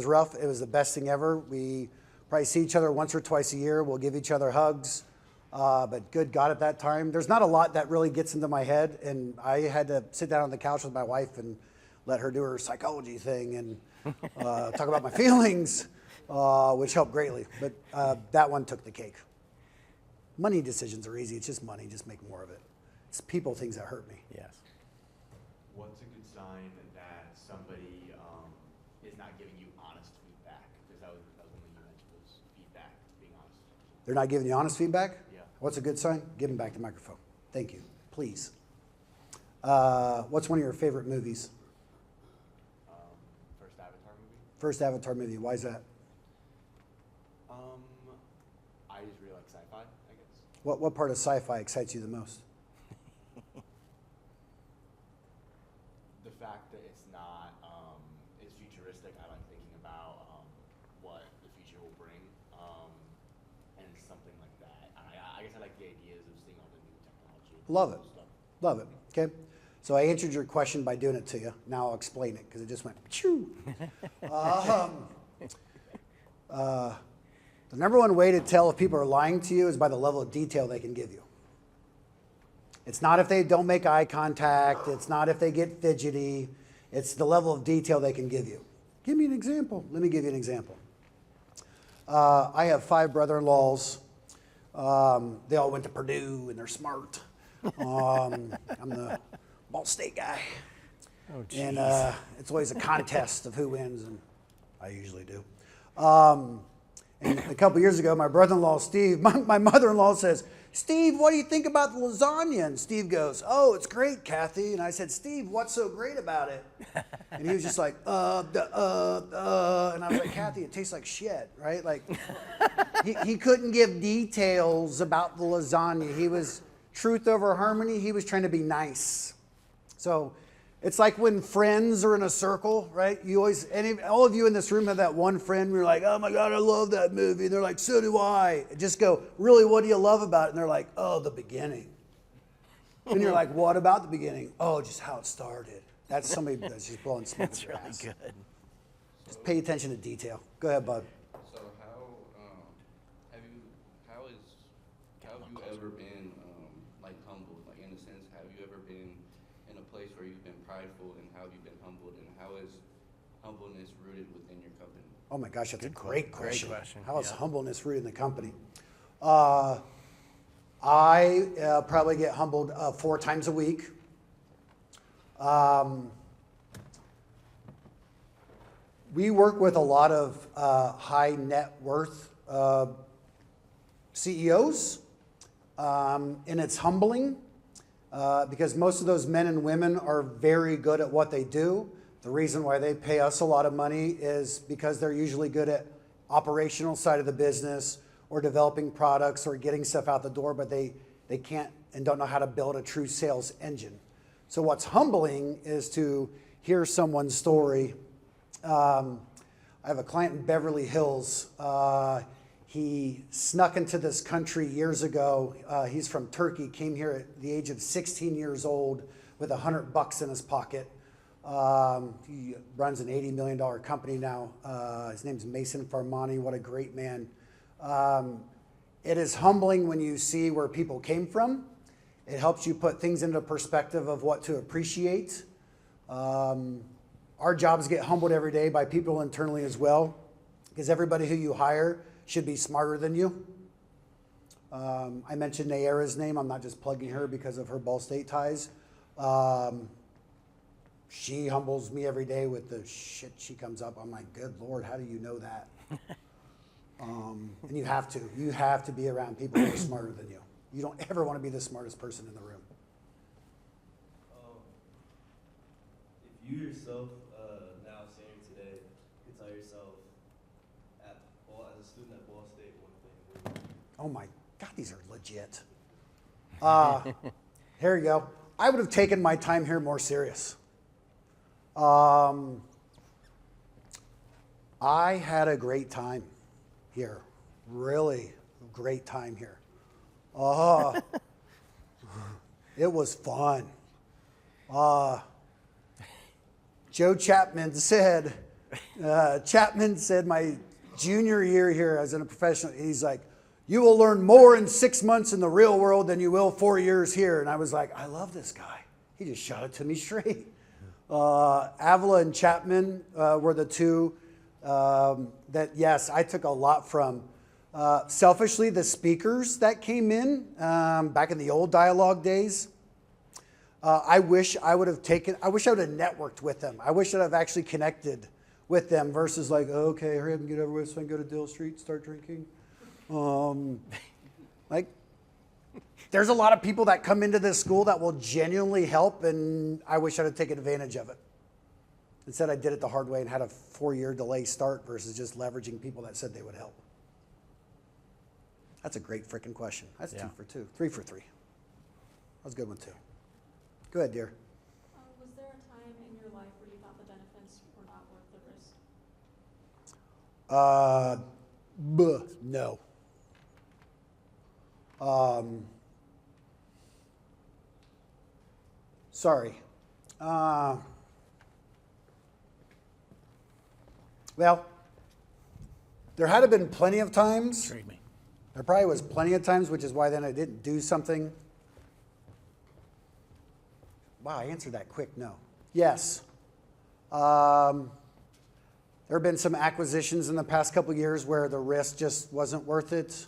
rough. It was the best thing ever. We probably see each other once or twice a year. We'll give each other hugs. But good God, at that time, there's not a lot that really gets into my head. And I had to sit down on the couch with my wife and let her do her psychology thing and talk about my feelings, which helped greatly. But that one took the cake. Money decisions are easy. It's just money. Just make more of it. It's people things that hurt me. Yes. What's a good sign that somebody is not giving you honest They're not giving you honest feedback? Yeah. What's a good sign? Give them back the microphone. Thank you. Please. What's one of your favorite movies? First Avatar movie. First Avatar movie. Why is that? I just really like sci-fi, I guess. What part of sci-fi excites you the most? The fact that it's not, it's futuristic. I like thinking about what the future will bring, and something like that. I guess I like the ideas of seeing all the new technology. Love it. Stuff. Love it. Okay. So I answered your question by doing it to you. Now I'll explain it because it just went choo. The number one way to tell if people are lying to you is by the level of detail they can give you. It's not if they don't make eye contact. It's not if they get fidgety. It's the level of detail they can give you. Give me an example. Let me give you an example. I have 5 brother-in-laws. They all went to Purdue and they're smart. I'm the Ball State guy. Oh, And it's always a contest of who wins, and I usually do. And a couple years ago, my brother-in-law, Steve, my mother-in-law says, Steve, what do you think about the lasagna? And Steve goes, oh, it's great, Kathy. And I said, Steve, what's so great about it? And he was just like, And I was like, Kathy, it tastes like shit, right? Like, he couldn't give details about the lasagna. He was truth over harmony. He was trying to be nice. So it's like when friends are in a circle, right? You always, all of you in this room have that one friend where you're like, oh my God, I love that movie. And they're like, so do I. Just go, really, what do you love about it? And they're like, oh, the beginning. And you're like, what about the beginning? Oh, just how it started. That's somebody that's just blowing smoke. That's really good. Just pay attention to detail. Go ahead, bud. So have you ever been like humbled? Like in a sense, have you ever been in a place where you've been prideful, and how have you been humbled, and how is humbleness rooted within your company? Oh my gosh, that's a great question. Great question. How is Yeah. humbleness rooted in the company? I probably get humbled 4 times a week. We work with a lot of high net worth CEOs, and it's humbling because most of those men and women are very good at what they do. The reason why they pay us a lot of money is because they're usually good at operational side of the business or developing products or getting stuff out the door, but they can't and don't know how to build a true sales engine. So what's humbling is to hear someone's story. I have a client in Beverly Hills. He snuck into this country years ago. He's from Turkey, came here at the age of 16 years old with $100 in his pocket. He runs an $80 million company now. His name's Mason Farmani. What a great man. It is humbling when you see where people came from. It helps you put things into perspective of what to appreciate. Our jobs get humbled every day by people internally as well, because everybody who you hire should be smarter than you. I mentioned Nayara's name. I'm not just plugging her because of her Ball State ties. She humbles me every day with the shit she comes up. I'm like, good Lord, how do you know that? And you have to. You have to be around people who are smarter than you. You don't ever want to be the smartest person in the room. If you yourself, now sitting today, could tell yourself, as a student at Ball State, one thing. Oh my God, these are legit. Here you go. I would have taken my time here more serious. I had a great time here. Really great time here. It was fun. Joe Chapman said my junior year here as a professional, he's like, you will learn more in 6 months in the real world than you will 4 years here. And I was like, I love this guy. He just shot it to me straight. Avila and Chapman were the two that, yes, I took a lot from. Selfishly, the speakers that came in back in the old dialogue days, I wish I would have networked with them. I wish I'd have actually connected with them versus like, okay, hurry up and get over with so I can go to Dill Street and start drinking. Like, there's a lot of people that come into this school that will genuinely help, and I wish I'd have taken advantage of it. Instead, I did it the hard way and had a 4-year delay start versus just leveraging people that said they would help. That's a great freaking question. That's Yeah. 2 for 2, 3 for 3. That was a good one too. Go ahead, dear. Was there a time in your life where you thought the benefits were not worth the risk? No. Sorry. Well, there had been plenty of times. Trade me. There probably was plenty of times, which is why then I didn't do something. Wow, I answered that quick. No. Yes. There have been some acquisitions in the past couple of years where the risk just wasn't worth it.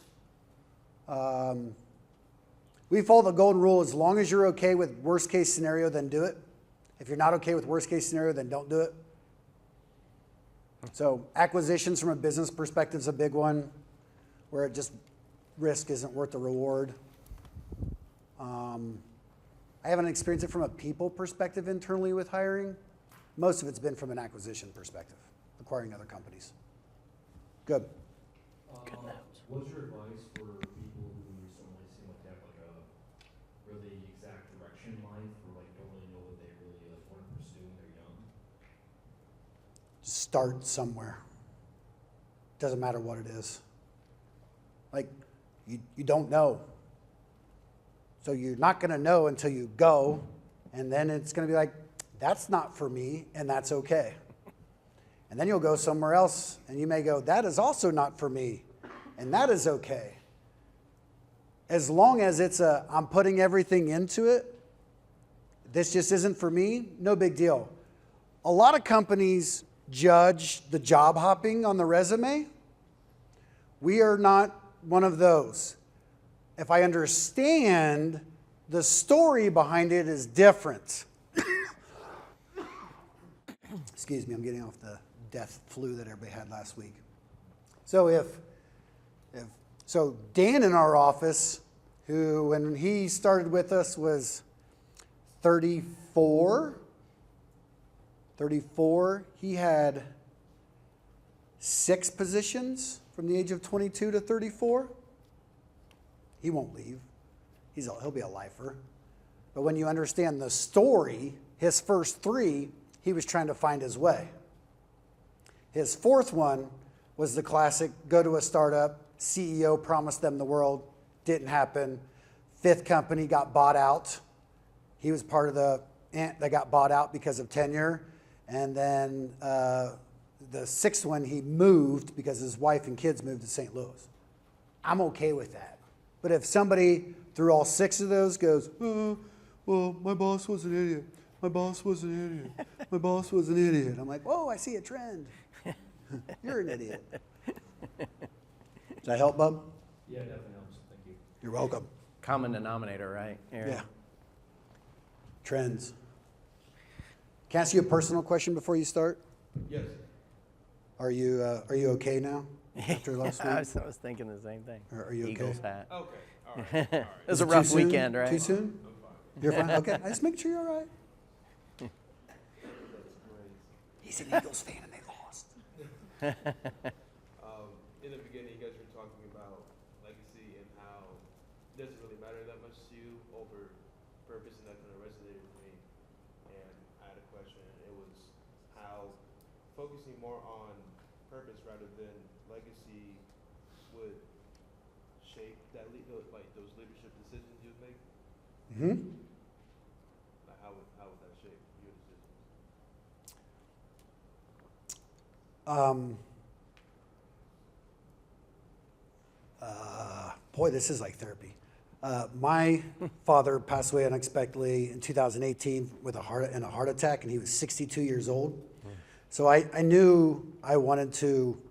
We follow the golden rule: as long as you're okay with worst case scenario, then do it. If you're not okay with worst case scenario, then don't do it. So acquisitions from a business perspective is a big one, where it just risk isn't worth the reward. I haven't experienced it from a people perspective internally with hiring. Most of it's been from an acquisition perspective, acquiring other companies. Good. What's your advice for people who recently seem like they have like a really exact direction in life, or like don't really know what they really like want to pursue when they're young? Start somewhere. Doesn't matter what it is. Like, you don't know. So you're not going to know until you go, and then it's going to be like, that's not for me, and that's okay. And then you'll go somewhere else, and you may go, that is also not for me, and that is okay. As long as it's I'm putting everything into it, this just isn't for me, no big deal. A lot of companies judge the job hopping on the resume. We are not one of those. If I understand the story behind it is different. Excuse me, I'm getting off the death flu that everybody had last week. So so Dan in our office, who when he started with us was 34, he had 6 positions from the age of 22 to 34. He won't leave. He'll be a lifer. But when you understand the story, his first 3, he was trying to find his way. His 4th one was the classic, go to a startup, CEO promised them the world, didn't happen. 5th company got bought out. He was part of the ant that got bought out because of tenure. And then the 6th one, he moved because his wife and kids moved to St. Louis. I'm okay with that. But if somebody through all 6 of those goes, well, my boss was an idiot. My boss was an idiot. My boss was an idiot. I'm like, whoa, I see a trend. You're an idiot. Does that help, bub? Yeah, it definitely helps. Thank you. You're welcome. Common denominator, right, Aaron? Yeah. Trends. Can I ask you a personal question before you start? Yes. Are you okay now after last week? I was thinking the same thing. Are you okay? Eagles hat. Okay. All right. All right. It was Is a it too rough soon? weekend, right? Too soon? You're fine? Okay. I just make sure you're all right. He's an Eagles fan and they lost. In the beginning, you guys were talking about legacy and how it doesn't really matter that much to you over purpose, and that kind of resonated with me. And I had a question, and it was how focusing more on purpose rather than legacy would shape that like those leadership decisions you would make. Mm-hmm. Like how would that shape your decisions? Boy, this is like therapy. My father passed away unexpectedly in 2018 with a heart attack, and he was 62 years old. So I knew I wanted to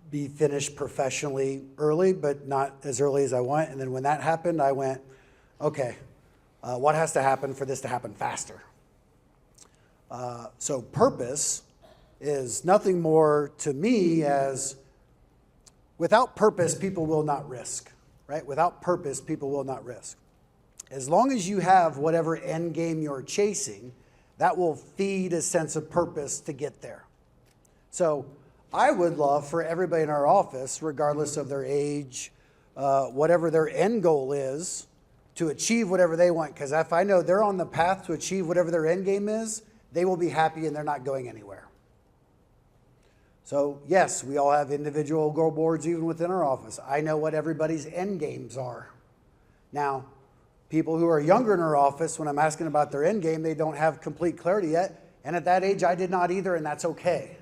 be finished professionally early, but not as early as I want. And then when that happened, I went, okay, what has to happen for this to happen faster? So purpose is nothing more to me as Without purpose, people will not risk, right? Without purpose, people will not risk. As long as you have whatever end game you're chasing, that will feed a sense of purpose to get there. So I would love for everybody in our office, regardless of their age, whatever their end goal is, to achieve whatever they want. Because if I know they're on the path to achieve whatever their end game is, they will be happy and they're not going anywhere. So yes, we all have individual goal boards even within our office. I know what everybody's end games are. Now, people who are younger in our office, when I'm asking about their end game, they don't have complete clarity yet. And at that age, I did not either, and that's okay.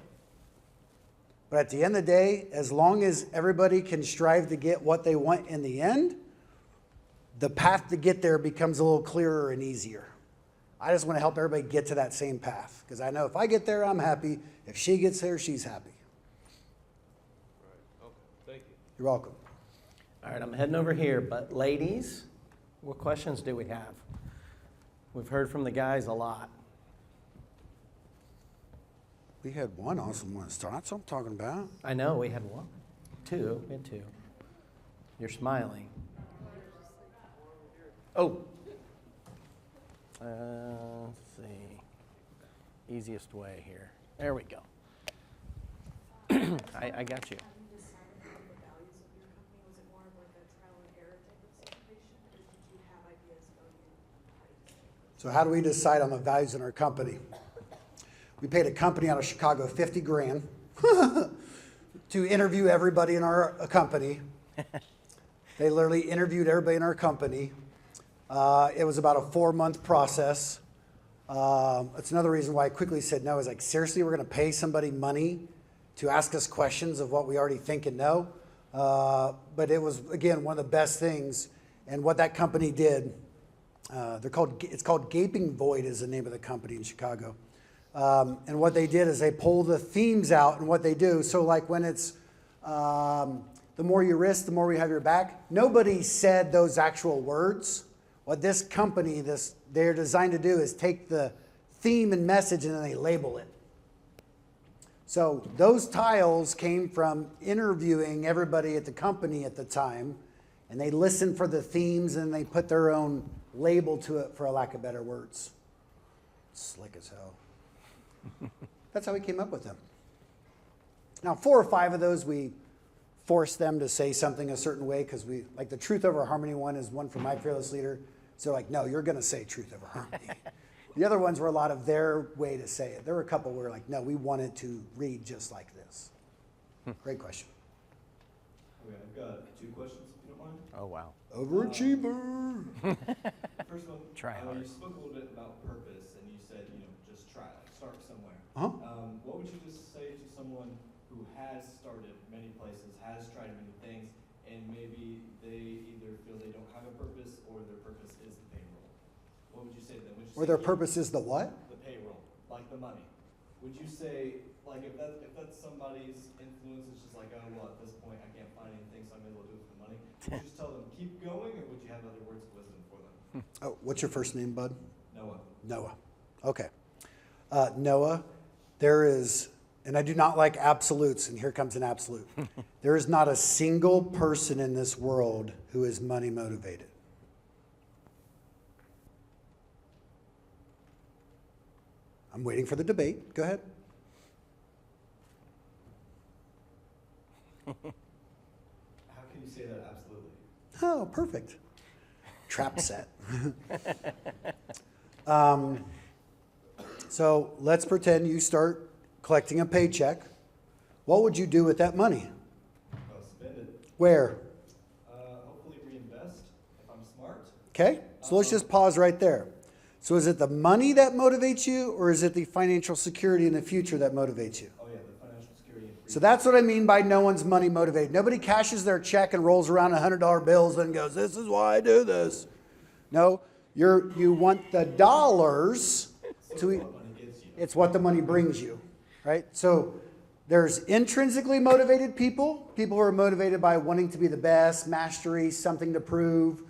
But at the end of the day, as long as everybody can strive to get what they want in the end, the path to get there becomes a little clearer and easier. I just want to help everybody get to that same path, because I know if I get there, I'm happy. If she gets there, she's happy. Right. Okay. Thank you. You're welcome. All right, I'm heading over here, but ladies, what questions do we have? We've heard from the guys a lot. We had one awesome one. That's what I'm talking about. I know, we had one. Two, we had two. You're smiling. Oh. Let's see. Easiest way here. There we go. I got you. Have you decided on the values of your company? Was it more of like a trial and error type of situation, or did you have ideas going in? How do you decide? So how do we decide on the values in our company? We paid a company out of Chicago $50,000 to interview everybody in our company. They literally interviewed everybody in our company. It was about a 4-month process. That's another reason why I quickly said no. Is like, seriously, we're going to pay somebody money to ask us questions of what we already think and know? But it was, again, one of the best things. And what that company did, it's called Gaping Void is the name of the company in Chicago. And what they did is they pull the themes out and what they do. So like when it's the more you risk, the more we have your back. Nobody said those actual words. What this company, they're designed to do is take the theme and message and then they label it. So those tiles came from interviewing everybody at the company at the time, and they listened for the themes and they put their own label to it, for a lack of better words. Slick as hell. That's how we came up with them. Now, 4 or 5 of those, we forced them to say something a certain way, because we, like the truth over harmony one is one from my fearless leader. So like, no, you're going to say truth over harmony. The other ones were a lot of their way to say it. There were a couple where like, no, we wanted to read just like this. Great question. Okay, I've got 2 questions, if you don't mind. Oh, wow. Overachiever. First one, Try hard. you spoke a little bit about purpose, and you said, just try, like start somewhere. Uh-huh. What would you just say to someone who has started many places, has tried many things, and maybe they either feel they don't have a purpose or their purpose is the payroll? What would you say to them? Would you Or say, their purpose is the what? The payroll, like the money. Would you say, like, if that's somebody's influence, it's just like, oh, well, at this point I can't find anything, so I'm able to do it for the money. Would you just tell them keep going, or would you have other words of wisdom for them? Oh, what's your first name, bud? Noah. Noah. Okay. Noah, there is, and I do not like absolutes, and here comes an absolute. There is not a single person in this world who is money motivated. I'm waiting for the debate. Go ahead. How can you say that absolutely? Oh, perfect. Trap set. So let's pretend you start collecting a paycheck. What would you do with that money? I'll spend it. Where? Hopefully reinvest if I'm smart. Okay, so let's just pause right there. So is it the money that motivates you, or is it the financial security in the future that motivates you? Oh yeah, the financial security and freedom. So that's what I mean by no one's money motivated. Nobody cashes their check and rolls around $100 bills and goes, this is why I do this. No, you want the dollars to, what money gives you. it's what the money brings you, right? So there's intrinsically motivated people who are motivated by wanting to be the best, mastery, something to prove,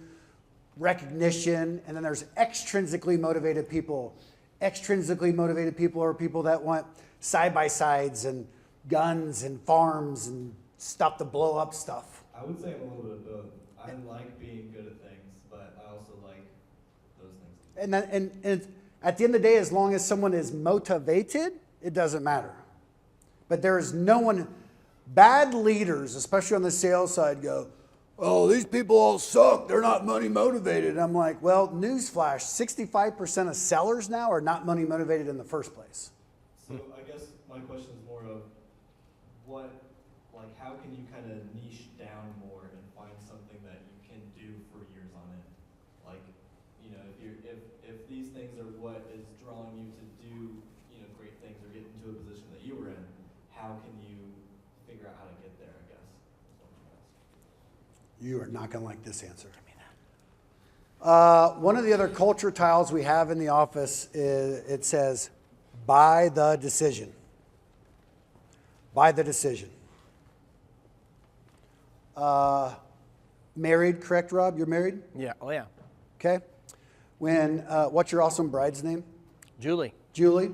recognition, and then there's extrinsically motivated people. Extrinsically motivated people are people that want side-by-sides and guns and farms and stuff to blow up stuff. I would say I'm a little bit of both. I like being good at things, but I also like those things. And at the end of the day, as long as someone is motivated, it doesn't matter. But there is no one, bad leaders, especially on the sales side, go, oh, these people all suck. They're not money motivated. And I'm like, well, newsflash, 65% of sellers now are not money motivated in the first place. So I guess my question is more of how can you kind of niche down more and find something that you can do for years on end? Like, if these things are what is drawing you to do, great things or get into a position that you were in, how can you figure out how to get there, I guess? You are not going to like this answer. One of the other culture tiles we have in the office is, it says, by the decision. By the decision. Married, correct, Rob? You're married? Yeah. Oh, yeah. Okay. What's your awesome bride's name? Julie. Julie.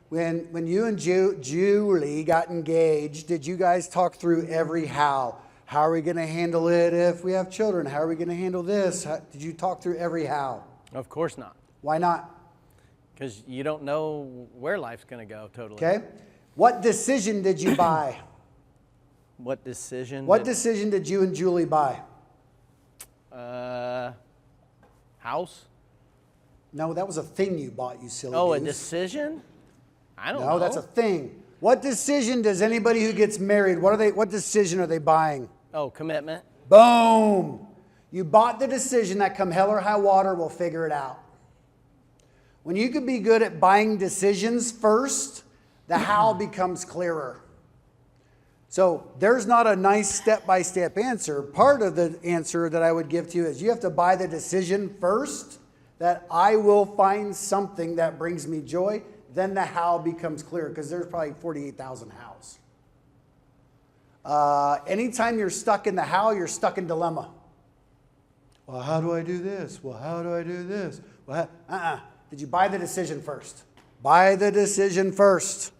When you and Julie got engaged, did you guys talk through every how? How are we going to handle it if we have children? How are we going to handle this? Did you talk through every how? Of course not. Why not? Because you don't know where life's going to go totally. Okay. What decision did you buy? What decision? What decision did you and Julie buy? House? No, that was a thing you bought, you silly Oh, a goose. decision? I don't know. No, that's a thing. What decision does anybody who gets married, what decision are they buying? Oh, commitment. Boom. You bought the decision that come hell or high water, we'll figure it out. When you can be good at buying decisions first, the how becomes clearer. So there's not a nice step-by-step answer. Part of the answer that I would give to you is you have to buy the decision first, that I will find something that brings me joy. Then the how becomes clear, because there's probably 48,000 hows. Anytime you're stuck in the how, you're stuck in dilemma. Well, how do I do this? Well, how do I do this? Well, Did you buy the decision first? Buy the decision first.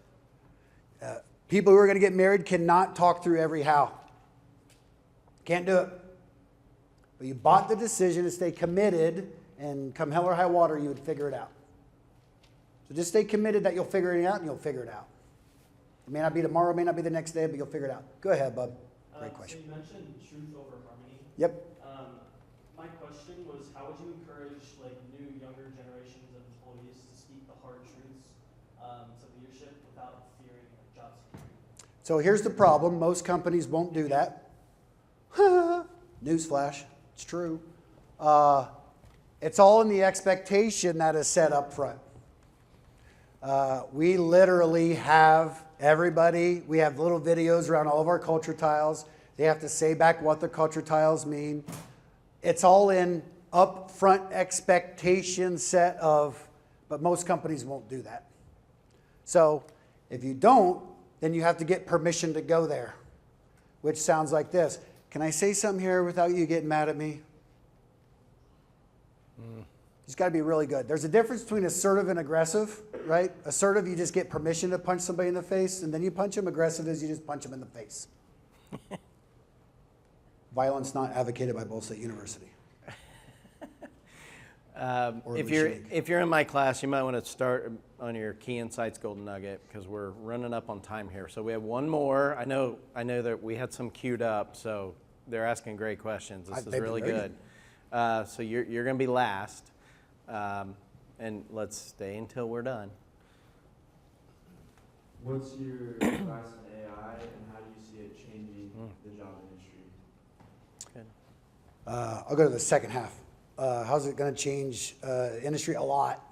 People who are going to get married cannot talk through every how. Can't do it. But you bought the decision to stay committed, and come hell or high water, you would figure it out. So just stay committed that you'll figure it out, and you'll figure it out. It may not be tomorrow, it may not be the next day, but you'll figure it out. Go ahead, bub. Great question. So you mentioned truth over harmony. Yep. My question was, how would you encourage new, younger generations of employees to speak the hard truths to leadership without fearing job security? So here's the problem. Most companies won't do that. Newsflash. It's true. It's all in the expectation that is set up front. We literally have everybody, we have little videos around all of our culture tiles. They have to say back what the culture tiles mean. It's all in upfront expectation set of, but most companies won't do that. So if you don't, then you have to get permission to go there, which sounds like this. Can I say something here without you getting mad at me? It's got to be really good. There's a difference between assertive and aggressive, right? Assertive, you just get permission to punch somebody in the face, and then you punch them. Aggressive is you just punch them in the face. Violence not advocated by Ball State University. If you're in my class, you might want to start on your Key Insights Golden Nugget, because we're running up on time here. So we have one more. I know that we had some queued up, so they're asking great questions. This is really good. So you're going to be last, and let's stay until we're done. What's your advice on AI, and how do you see it changing the job industry? Good. I'll go to the second half. How's it going to change industry? A lot.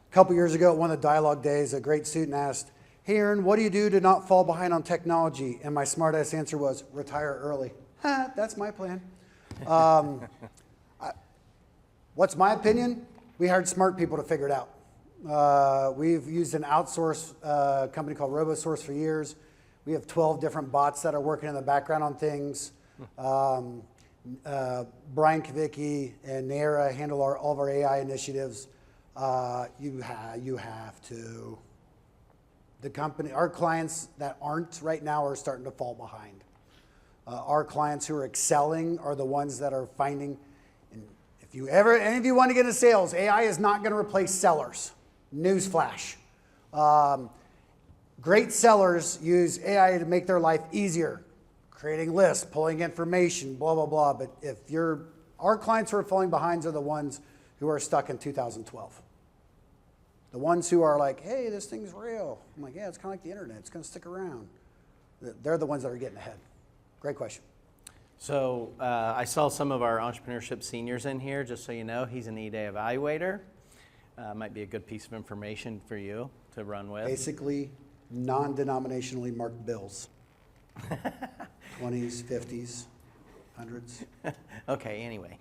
A couple years ago at one of the dialogue days, a great student asked, hey, Aaron, what do you do to not fall behind on technology? And my smart-ass answer was, retire early. That's my plan. What's my opinion? We hired smart people to figure it out. We've used an outsource company called RoboSource for years. We have 12 different bots that are working in the background on things. Brian Kavicki and Naira handle all of our AI initiatives. You have to. Our clients that aren't right now are starting to fall behind. Our clients who are excelling are the ones that are finding, and if you ever, any of you want to get into sales, AI is not going to replace sellers. Newsflash. Great sellers use AI to make their life easier, creating lists, pulling information, blah, blah, blah. But our clients who are falling behind are the ones who are stuck in 2012. The ones who are like, hey, this thing's real. I'm like, yeah, it's kind of like the internet. It's going to stick around. They're the ones that are getting ahead. Great question. So I saw some of our entrepreneurship seniors in here. Just so you know, he's an E-Day evaluator. Might be a good piece of information for you to run with. Basically, non-denominationally marked bills. 20s, 50s, 100s. Okay, anyway.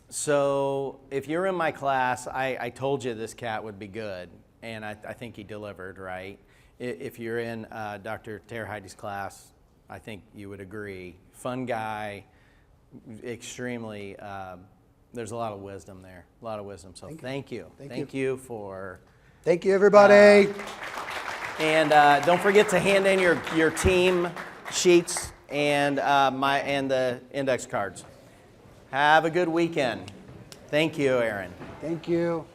So if you're in my class, I told you this cat would be good, and I think he delivered, right? If you're in Dr. Terheidi's class, I think you would agree. Fun guy, extremely, there's a lot of wisdom there, a lot of wisdom. So thank you. Thank you for... Thank you, everybody. And don't forget to hand in your team sheets and the index cards. Have a good weekend. Thank you, Aaron. Thank you.